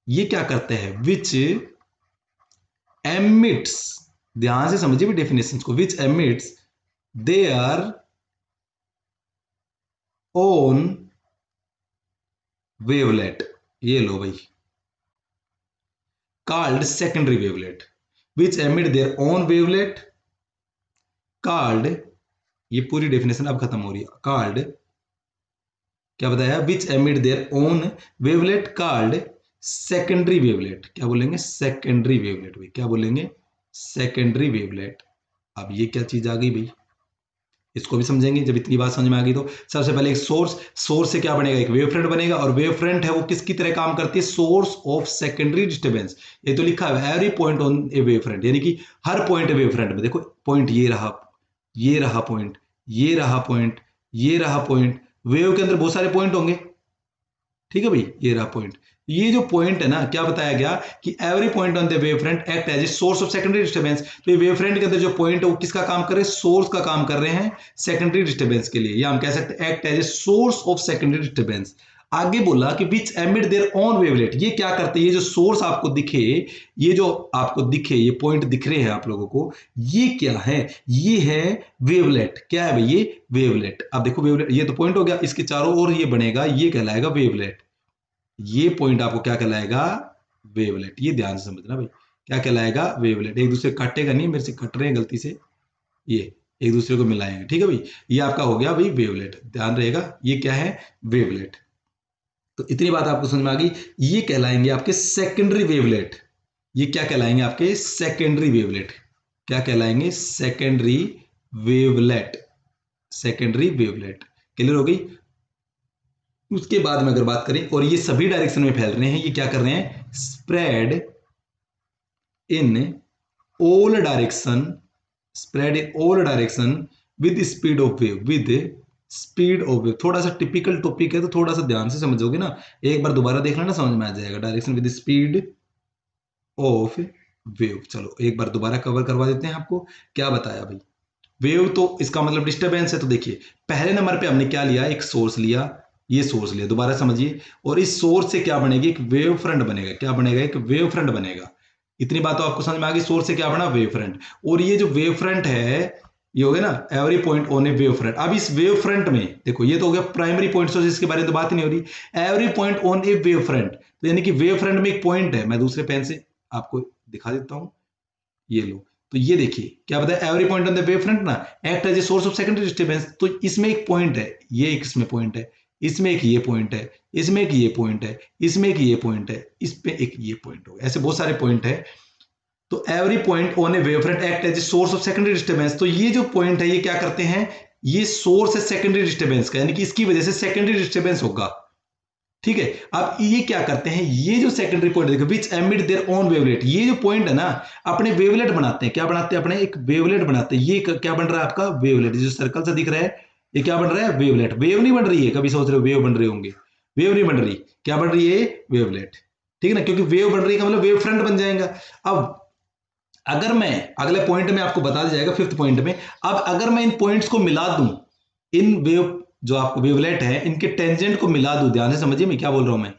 [SPEAKER 1] ये क्या करते हैं, विच एमिट्स, ध्यान से समझिए भी डेफिनेशन को, विच एमिट्स देयर ओन वेवलेट। ये लो भाई, called secondary wavelet which emit their own wavelet called, ये पूरी डेफिनेशन अब खत्म हो रही है, called, क्या बताया, which emit their own wavelet called secondary wavelet। क्या बोलेंगे, secondary wavelet भाई, क्या बोलेंगे, secondary wavelet। अब ये क्या चीज आ गई भाई, इसको भी समझेंगे जब इतनी बात समझ में आ गई तो। सबसे पहले एक सोर्स से क्या बनेगा, एक वेव फ्रंट बनेगा, और वेव फ्रंट है वो किसकी तरह काम करती है, सोर्स ऑफ सेकेंडरी डिस्टर्बेंस। ये तो लिखा है every point on a wave front, यानी कि हर पॉइंट वेव फ्रंट में। देखो पॉइंट ये रहा, ये रहा पॉइंट, ये रहा पॉइंट, ये रहा पॉइंट, वेव के अंदर बहुत सारे पॉइंट होंगे, ठीक है भाई, ये रहा पॉइंट। ये जो पॉइंट है ना, क्या बताया गया कि every point on the wave front act as a source of secondary disturbance. तो ये वेव फ्रंट के अंदर जो पॉइंट है वो किसका काम कर रहे हैं, सोर्स का काम कर रहे हैं सेकेंडरी डिस्टर्बेंस के लिए, या हम कह सकते हैं act as a source of secondary disturbance. आगे बोला कि which emit their own wavelet, ये क्या करते हैं, ये जो सोर्स आपको दिखे, ये जो आपको दिखे, ये पॉइंट दिख रहे हैं आप लोगों को, ये क्या है, ये है वेवलेट। क्या है भाई, ये वेवलेट। अब देखो वेवलेट, ये तो पॉइंट हो गया, इसके चारों ओर ये बनेगा, ये कहलाएगा वेवलेट। ये पॉइंट आपको क्या कहलाएगा, वेवलेट। ये ध्यान से समझना भाई, क्या कहलाएगा, वेवलेट। एक दूसरे कटेगा नहीं, मेरे से कट रहे हैं गलती से, ये एक दूसरे को मिलाएंगे, ठीक है भाई। ये आपका हो गया भाई वेवलेट, ध्यान रहेगा, ये क्या है, वेवलेट। तो इतनी बात आपको समझ में आ गई। ये कहलाएंगे आपके सेकेंडरी वेवलेट। ये क्या कहलाएंगे, आपके सेकेंडरी वेवलेट। क्या कहलाएंगे, secondary wavelet, secondary wavelet. Clear हो गई। उसके बाद में अगर बात करें, और ये सभी डायरेक्शन में फैल रहे हैं, ये क्या कर रहे हैं, spread in all direction, spread in all direction with speed of wave, with speed of wave. थोड़ा सा टिपिकल टॉपिक है तो थोड़ा सा ध्यान से समझोगे ना, एक बार दोबारा देख लेना समझ में आ जाएगा। Direction with speed of wave, चलो एक बार दोबारा कवर करवा देते हैं आपको। क्या बताया भाई, वेव तो इसका मतलब डिस्टरबेंस है। तो देखिए पहले नंबर पे हमने क्या लिया, एक सोर्स लिया, ये सोर्स लिया, दोबारा समझिए, और इस सोर्स से क्या बनेगी, एक वेव फ्रंट बनेगा। क्या बनेगा, एक वेव फ्रंट बनेगा। इतनी बात तो आपको समझ में आ गई, सोर्स से क्या बना, वेव फ्रंट। और ये जो वेव फ्रंट है, ये हो गया ना every point on a wave front. अब इस वेव फ्रंट में देखो, ये तो हो गया प्राइमरी पॉइंट सोर्स, इसके बारे में तो बात ही नहीं हो रही। Every point on a wave front, तो यानी कि वेव फ्रंट में एक पॉइंट है, मैं दूसरे पेन से आपको दिखा देता हूं, ये लो। तो ये देखिए क्या बताया, every point on the wave front ना act as a source of secondary disturbance. तो इसमें एक पॉइंट है, ये एक इसमें पॉइंट है, इसमें एक ये पॉइंट है, इसमें एक ये पॉइंट है, इसमें एक ये पॉइंट है, इस पे एक ये पॉइंट हो, ऐसे बहुत सारे पॉइंट है। तो every point on a wave front act as a source of secondary disturbance. तो ये जो पॉइंट है ये क्या करते हैं, ये सोर्स है सेकेंडरी डिस्टर्बेंस का, यानी कि इसकी वजह से सेकेंडरी डिस्टर्बेंस होगा, ठीक है। अब ये क्या करते हैं, ये जो सेकेंडरी पॉइंट देखो, विच एमिट देयर ओन वेवलेट, ये जो पॉइंट है ना अपने वेवलेट बनाते हैं। क्या बनाते हैं, अपने एक वेवलेट बनाते हैं। ये क्या बन रहा है आपका, वेवलेट। जो सर्कल सा दिख रहा है ये क्या बन रहा है, वेवलेट। वेव नहीं बन रही है, कभी सोच रहे हो वेव बन रहे होंगे, वेव नहीं बन रही, क्या बन रही है, वेवलेट, ठीक है ना, क्योंकि वेव बन रही है का मतलब वेव फ्रंट बन जाएगा। अब अगर मैं अगले पॉइंट में आपको बता दिया जाएगा, फिफ्थ पॉइंट में, अब अगर मैं इन पॉइंट्स को मिला दूं, इन वेव जो आपको वेवलेट है इनके टेंजेंट को मिला दूं, ध्यान से समझिए मैं क्या बोल रहा हूं मैं,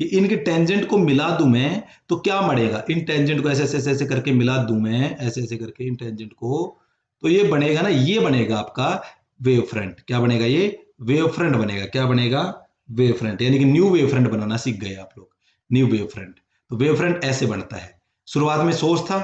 [SPEAKER 1] कि इनके टेंजेंट को मिला दूं मैं, तो क्या बढ़ेगा, इन टेंजेंट को ऐसे ऐसे ऐसे करके मिला दूं मैं, ऐसे ऐसे करके इन टेंजेंट को, तो ये बनेगा ना, ये बनेगा आपका वेव फ्रंट। क्या बनेगा, ये वेव फ्रंट बनेगा। क्या बनेगा, वेव फ्रंट, यानी कि न्यू वेव फ्रंट बनाना सीख गए आप लोग, न्यू वेव फ्रंट। तो वेव फ्रंट ऐसे बनता है। शुरुआत में सोर्स था,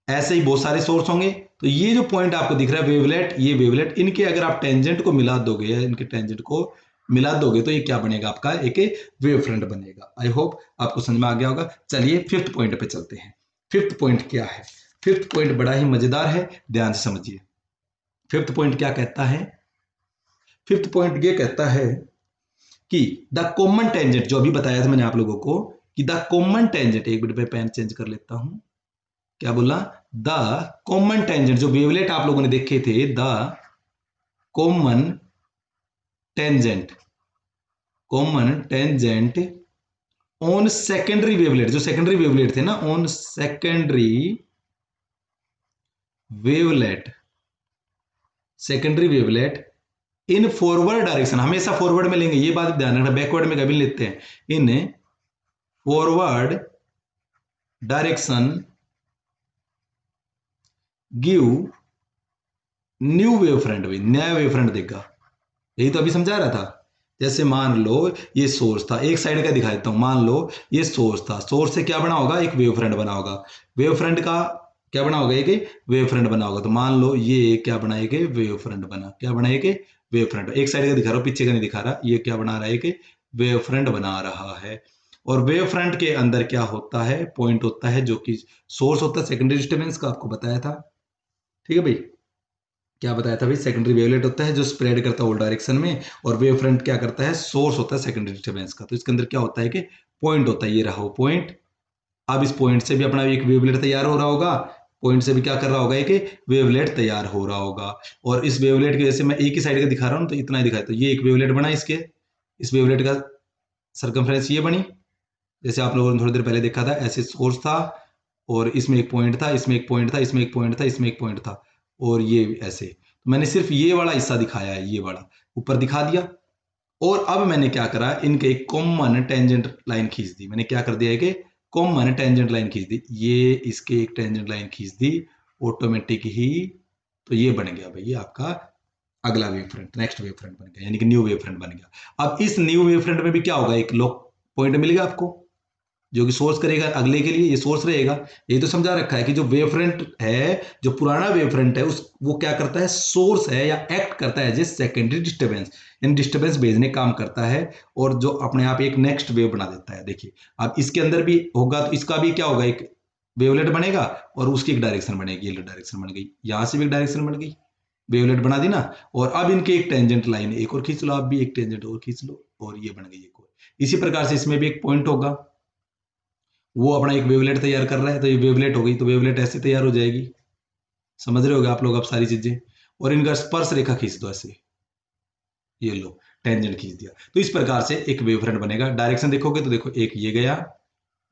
[SPEAKER 1] ऐसे ही बहुत सारे सोर्स होंगे। तो ये जो पॉइंट आपको दिख रहा है वेवलेट, ये वेवलेट, इनके अगर आप टेंजेंट को मिला दोगे, या इनके टेंजेंट को मिला दोगे, तो ये क्या बनेगा, आपका एक वेव फ्रंट बनेगा। आई होप आपको समझ में आ गया होगा। चलिए फिफ्थ पॉइंट पे चलते हैं। फिफ्थ पॉइंट क्या है, फिफ्थ पॉइंट बड़ा ही मजेदार है, ध्यान से समझिए। फिफ्थ पॉइंट क्या कहता है, फिफ्थ पॉइंट ये कहता है कि द कॉमन टेंजेंट, जो अभी बताया था मैंने आप लोगों को, कि द कॉमन टेंजेंट, एक मिनट में पेन चेंज कर लेता हूं, क्या बोला, द कॉमन टेंजेंट, जो वेवलेट आप लोगों ने देखे थे, the common tangent, common tangent on secondary wavelet, जो सेकेंडरी वेवलेट थे ना, on secondary wavelet, secondary wavelet in forward direction, हमेशा फॉरवर्ड में लेंगे, ये बात ध्यान रखना, बैकवर्ड में कभी लेते हैं। In forward direction give new wave front, भी नया वेव फ्रंट देगा। यही तो अभी समझा रहा था। जैसे मान लो ये सोर्स था, एक साइड का दिखा देता हूं, मान लो ये सोर्स था, सोर्स से क्या बना होगा, एक वेव फ्रंट बना होगा, वेव फ्रंट का क्या बना होगा, एक वेव फ्रंट बना होगा। तो मान लो ये क्या बना, एक वेव फ्रंट बना, क्या बना, एक वेव फ्रंट। एक साइड का दिखा रहा हूं, पीछे का नहीं दिखा रहा, ये क्या बना रहा है, एक वेव फ्रंट बना रहा है। और वेव फ्रंट के अंदर क्या होता है, पॉइंट होता है, जो कि सोर्स होता है सेकेंडरी डिस्टर्बेंस का, आपको बताया था, ठीक है भाई। क्या बताया था भाई, सेकेंडरी वेवलेट होता है जो स्प्रेड करता है ऑल डायरेक्शन में, और वेव फ्रंट क्या करता है, सोर्स होता है सेकेंडरी डिस्टर्बेंस का। तो इसके अंदर क्या होता है कि पॉइंट होता है, ये रहा वो पॉइंट। अब इस पॉइंट से भी अपना एक वेवलेट तैयार हो रहा होगा, पॉइंट से भी क्या कर रहा होगा, एक वेवलेट तैयार हो रहा होगा। और इस वेवलेट की वजह से मैं एक ही साइड का दिखा रहा हूँ तो इतना ही दिखाया, तो ये एक वेवलेट बना इसके, इस वेवलेट का सरकमफ्रेंस ये बनी, जैसे आप लोगों ने थोड़ी देर पहले देखा था, ऐसे सोर्स था और इसमें एक पॉइंट था, इसमें एक पॉइंट था, इसमें एक पॉइंट था, इसमें एक पॉइंट था, और ये ऐसे। तो मैंने सिर्फ ये वाला हिस्सा दिखाया है, ये वाला ऊपर दिखा दिया। और अब मैंने क्या करा, इनके एक कॉमन टेंजेंट लाइन खींच दी। मैंने क्या कर दिया है कि कॉमन टेंजेंट लाइन खींच दी, ये इसके एक टेंजेंट लाइन खींच दी ऑटोमेटिक ही। तो ये बन गया भाई, ये आपका अगला wave front, next wave front बन गया, यानी कि न्यू वेव फ्रंट बन गया। अब इस न्यू वेव फ्रंट में भी क्या होगा, एक लॉक पॉइंट मिलेगा आपको, जो कि सोर्स करेगा अगले के लिए, ये सोर्स रहेगा। ये तो समझा रखा है कि जो वेव फ्रंट है, जो पुराना वेव फ्रंट है, उस वो क्या करता है, सोर्स है या एक्ट करता है जैसे सेकेंडरी डिस्टर्बेंस, यानी डिस्टर्बेंस भेजने काम करता है, और जो अपने आप एक नेक्स्ट वेव बना देता है। देखिए अब इसके अंदर भी होगा, तो इसका भी क्या होगा, एक वेवलेट बनेगा और उसकी एक डायरेक्शन बनेगी, ये डायरेक्शन बन गई, यहां से भी एक डायरेक्शन बन गई, वेवलेट बना दी ना। और अब इनके एक टेंजेंट लाइन एक और खींच लो, आप भी एक टेंजेंट और खींच लो, और ये बन गई एक और। इसी प्रकार से इसमें भी एक पॉइंट होगा, वो अपना एक वेवलेट तैयार कर रहा है, तो ये वेवलेट हो गई, तो वेवलेट ऐसे तैयार हो जाएगी। समझ रहे होगे आप लोग अब सारी चीजें। और इनका स्पर्श रेखा खींच दो ऐसे, ये लो टेंजेंट खींच दिया। तो इस प्रकार से एक वेव फ्रंट बनेगा। डायरेक्शन देखोगे तो देखो, एक ये गया,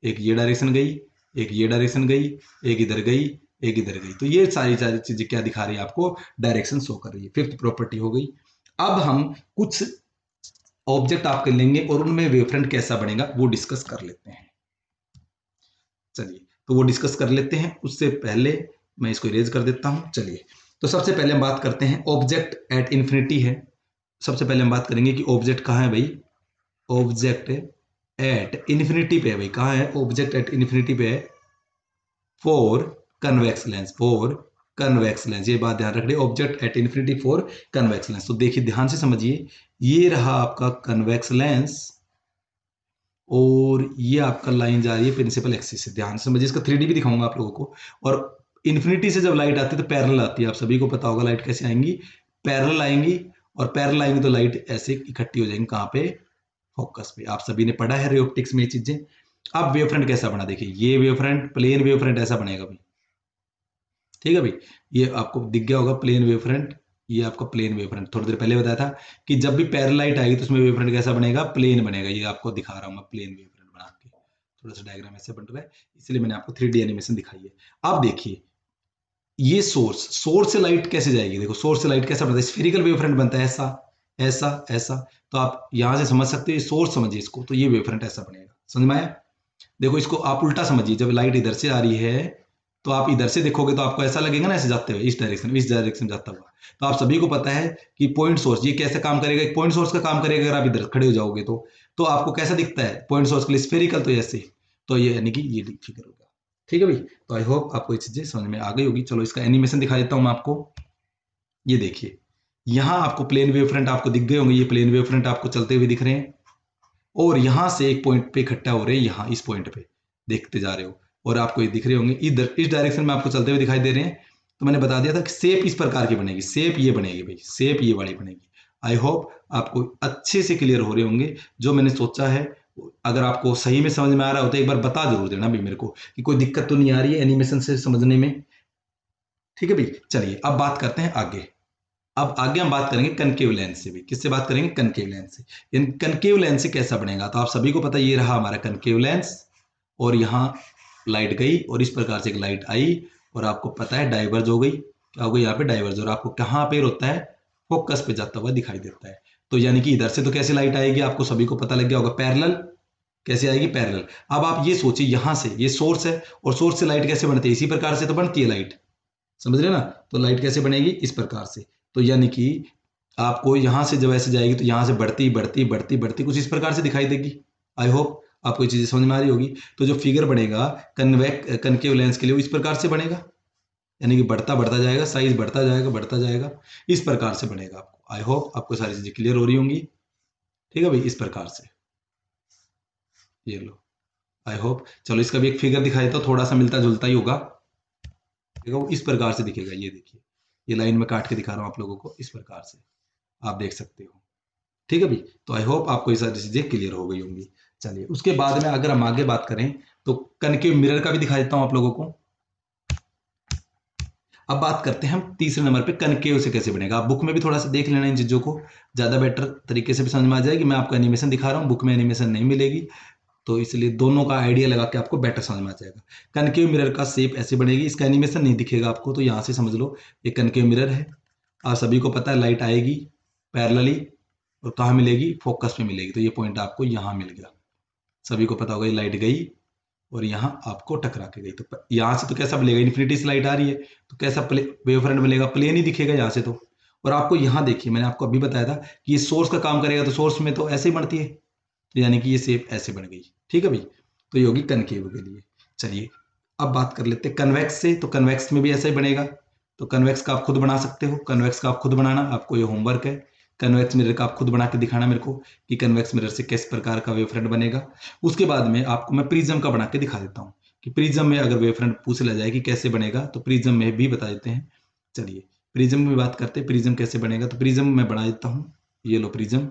[SPEAKER 1] एक ये डायरेक्शन गई, एक ये डायरेक्शन गई, एक इधर गई, एक इधर गई। तो ये सारी सारी चीजें क्या दिखा रही है आपको, डायरेक्शन शो कर रही है। फिफ्थ प्रॉपर्टी हो गई। अब हम कुछ ऑब्जेक्ट आपके लेंगे और उनमें वेव फ्रंट कैसा बनेगा वो डिस्कस कर लेते हैं। चलिए तो वो डिस्कस कर लेते हैं, उससे पहले मैं इसको इरेज कर देता हूं। चलिए तो सबसे पहले हम बात करते हैं, ऑब्जेक्ट एट इन्फिनिटी है। सबसे पहले हम बात करेंगे कि ऑब्जेक्ट कहाँ है भाई, ऑब्जेक्ट एट इन्फिनिटी पे है भाई, कहाँ है, ऑब्जेक्ट एट इन्फिनिटी पे है for convex lens, for convex lens, ये बात ध्यान रख रहे, object at infinity for convex lens. तो देखिए ध्यान से समझिए, ये रहा आपका कन्वेक्स लेंस, और ये आपका लाइन जा रही है प्रिंसिपल एक्सिस से। ध्यान से समझिए, इसका 3D भी दिखाऊंगा आप लोगों को। और इन्फिनिटी से जब लाइट आती है तो पैरेलल आती है, आप सभी को पता होगा लाइट कैसे आएंगी, पैरेलल आएंगी। और पैरेलल आएंगी तो लाइट ऐसे इकट्ठी हो जाएंगी, कहाँ पे, फोकस पे। आप सभी ने पढ़ा है रे ऑप्टिक्स में ये चीजें। अब वेव फ्रंट कैसा बना, देखिए ये wave front, plane wave front ऐसा बनेगा भाई, ठीक है भाई। ये आपको दिख गया होगा प्लेन वेव फ्रंट, ये आपका प्लेन वेव फ्रंट। थोड़ी देर पहले बताया था कि जब भी पैरेलल लाइट आएगी तो उसमें वेव फ्रंट कैसा बनेगा, प्लेन बनेगा। ये आपको दिखा रहा हूं मैं प्लेन वेव फ्रंट बना के, थोड़ा सा डायग्राम ऐसे बन रहा है, इसलिए मैंने आपको 3D एनिमेशन दिखाई है। अब देखिए ये सोर्स से लाइट कैसे जाएगी, देखो सोर्स से लाइट कैसा बनता है, स्फेरिकल वेव फ्रंट बनता है, ऐसा ऐसा ऐसा। तो आप यहां से समझ सकते हो, सोर्स समझिए इसको, तो ये वेव फ्रंट ऐसा बनेगा, समझ में आया। देखो इसको आप उल्टा समझिए, जब लाइट इधर से आ रही है तो आप इधर से देखोगे तो आपको ऐसा लगेगा ना, ऐसे जाते हुए इस डायरेक्शन जाता हुआ। तो आप सभी को पता है कि पॉइंट सोर्स ये कैसे काम करेगा, एक पॉइंट सोर्स का काम करेगा, अगर आप इधर खड़े हो जाओगे तो आपको कैसा दिखता है पॉइंट सोर्स के लिए, स्फेरिकल, तो ऐसे। तो ये यानी कि ये फिगर होगा, ठीक है भाई। तो आई होप आपको ये चीजें समझ में आ गई होगी। चलो इसका एनिमेशन दिखा देता हूं मैं आपको। ये देखिए, यहाँ आपको प्लेन वेव फ्रंट आपको दिख गए होंगे, ये प्लेन वेव फ्रंट आपको चलते हुए दिख रहे हैं, और यहां से एक पॉइंट पे इकट्ठा हो रहे हैं, यहाँ इस पॉइंट पे देखते जा रहे हो, और आपको ये दिख रहे होंगे इधर इस डायरेक्शन में आपको चलते हुए दिखाई दे रहे हैं। तो मैंने बता दिया था कि शेप इस प्रकार की बनेगी, शेप ये बनेगी भाई, शेप ये वाली बनेगी। आई होप आपको अच्छे से क्लियर हो रहे होंगे जो मैंने सोचा है। अगर आपको सही में समझ में आ रहा हो तो एक बार बता जरूर देना भाई मेरे को, कि कोई दिक्कत तो नहीं आ रही है एनिमेशन से समझने में, ठीक है भाई। चलिए अब बात करते हैं आगे। अब आगे हम बात करेंगे कनकेव लेंस से भी। किससे बात करेंगे, कनकेव लेंस से। इन कनकेव लेंस से कैसा बनेगा, तो आप सभी को पता, ये रहा हमारा कनकेव लेंस, और यहाँ लाइट गई और इस प्रकार से एक लाइट आई, और आपको पता है डाइवर्ज हो गई, क्या हो गई यहाँ पे डाइवर्ज, और आपको कहाँ पे होता है, फोकस पे जाता हुआ दिखाई देता है। तो यानी कि इधर से तो कैसे लाइट आएगी, आपको सभी को पता लग गया होगा, पैरेलल। कैसे आएगी, पैरेलल। अब आप ये सोचिए, यहां से ये सोर्स है, और सोर्स से लाइट कैसे बनती है, इसी प्रकार से तो बनती है लाइट, समझ रहे ना। तो लाइट कैसे बनेगी, इस प्रकार से। तो यानी कि आपको यहां से जब ऐसे जाएगी तो यहां से बढ़ती बढ़ती बढ़ती बढ़ती कुछ इस प्रकार से दिखाई देगी। आई होप आपको ये चीजें समझ में आ रही होगी। तो जो फिगर बनेगा कनकेव लेंस के लिए वो इस प्रकार से बनेगा, यानी कि बढ़ता बढ़ता जाएगा, साइज बढ़ता जाएगा बढ़ता जाएगा, इस प्रकार से बनेगा आपको। आई होप आपको सारी चीजें क्लियर हो रही होंगी, ठीक है भाई, इस प्रकार से। ये लो, आई होप। चलो इसका भी एक फिगर दिखाई, तो थोड़ा सा मिलता जुलता ही होगा, देखो इस प्रकार से दिखेगा, ये देखिए, ये लाइन में काट के दिखा रहा हूँ आप लोगों को, इस प्रकार से आप देख सकते हो। ठीक है भाई, तो आई होप आपको ये सारी चीजें क्लियर हो गई होंगी। चलिए उसके बाद में अगर हम आगे बात करें तो कनकेव मिरर का भी दिखा देता हूं आप लोगों को। अब बात करते हैं हम तीसरे नंबर पे कनकेव से कैसे बनेगा। आप बुक में भी थोड़ा सा देख लेना इन चीजों को, ज्यादा बेटर तरीके से भी समझ में आ जाएगी। मैं आपको एनिमेशन दिखा रहा हूँ, बुक में एनिमेशन नहीं मिलेगी, तो इसलिए दोनों का आइडिया लगा के आपको बेटर समझ में आ जाएगा। कनकेव मिरर का शेप ऐसे बनेगी, इसका एनिमेशन नहीं दिखेगा आपको, तो यहां से समझ लो ये कनकेव मिरर है। आप सभी को पता है लाइट आएगी पैरेलली और कहाँ मिलेगी, फोकस पे मिलेगी, तो ये पॉइंट आपको यहाँ मिल गया। सभी को पता होगा ये लाइट गई और यहाँ आपको टकरा के गई, तो यहाँ से तो कैसा मिलेगा, इन्फिनिटी से लाइट आ रही है तो कैसा वेव फ्रंट मिलेगा, प्लेन ही दिखेगा यहाँ से तो। और आपको यहाँ देखिए मैंने आपको अभी बताया था कि ये सोर्स का काम करेगा, तो सोर्स में तो ऐसे ही बढ़ती है, तो यानी कि ये शेप ऐसे बन गई। ठीक है भाई, तो ये होगी कनकेव के लिए। चलिए अब बात कर लेते हैं कन्वेक्स से, तो कन्वेक्स में भी ऐसा ही बनेगा। तो कन्वेक्स का आप खुद बना सकते हो, कन्वेक्स का आप खुद बनाना, आपको ये होमवर्क है। कन्वेक्स मिरर का आप खुद बना के दिखाना मेरे को कि कन्वेक्स मिरर से किस प्रकार का वेव फ्रंट बनेगा। उसके बाद में आपको मैं प्रिज्म का बना के दिखा देता हूँ कि प्रिज्म में अगर वेव फ्रंट पूछ लिया जाए कि कैसे बनेगा, तो प्रिज्म में भी बता देते हैं। चलिए प्रिज्म में बात करते हैं, प्रिज्म कैसे बनेगा। तो प्रिज्म मैं बना देता हूँ, ये लो प्रिज्म,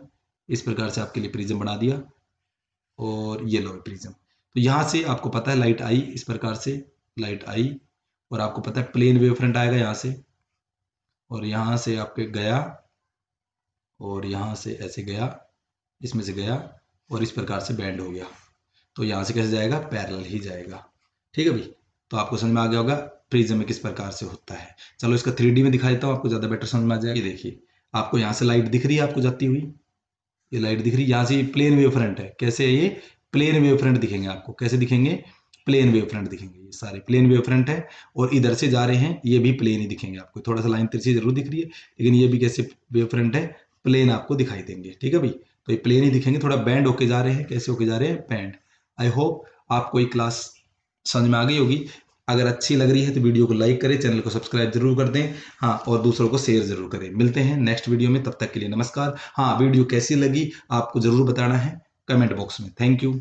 [SPEAKER 1] इस प्रकार से आपके लिए प्रिज्म बना दिया, और ये लो प्रिज्म। तो यहाँ से आपको पता है लाइट आई, इस प्रकार से लाइट आई, और आपको पता है प्लेन वेव फ्रंट आएगा यहाँ से, और यहाँ से आपके गया, और यहाँ से ऐसे गया, इसमें से गया, और इस प्रकार से बैंड हो गया। तो यहाँ से कैसे जाएगा, पैरेलल ही जाएगा। ठीक है भाई, तो आपको समझ में आ गया होगा प्रिज्म में किस प्रकार से होता है। चलो इसका 3D में दिखा देता हूँ, आपको ज़्यादा बेटर समझ में आ जाएगा। ये देखिए आपको यहाँ से लाइट दिख रही है आपको जाती हुई, ये लाइट दिख रही है, यहाँ से प्लेन वेव फ्रंट है। कैसे है ये, प्लेन वेव फ्रंट दिखेंगे आपको, कैसे दिखेंगे, प्लेन वेव फ्रंट दिखेंगे, ये सारे प्लेन वेव फ्रंट है। और इधर से जा रहे हैं ये भी प्लेन ही दिखेंगे आपको, थोड़ा सा लाइन तिरछी जरूर दिख रही है, लेकिन ये भी कैसे वेव फ्रंट है, प्लेन आपको दिखाई देंगे। ठीक है भाई, तो ये प्लेन ही दिखेंगे, थोड़ा बैंड होके जा रहे हैं, कैसे होके जा रहे हैं, बैंड। आई होप आपको ये क्लास समझ में आ गई होगी। अगर अच्छी लग रही है तो वीडियो को लाइक करें, चैनल को सब्सक्राइब जरूर कर दें, हाँ, और दूसरों को शेयर जरूर करें। मिलते हैं नेक्स्ट वीडियो में, तब तक के लिए नमस्कार। हाँ, वीडियो कैसी लगी आपको जरूर बताना है कमेंट बॉक्स में। Thank you.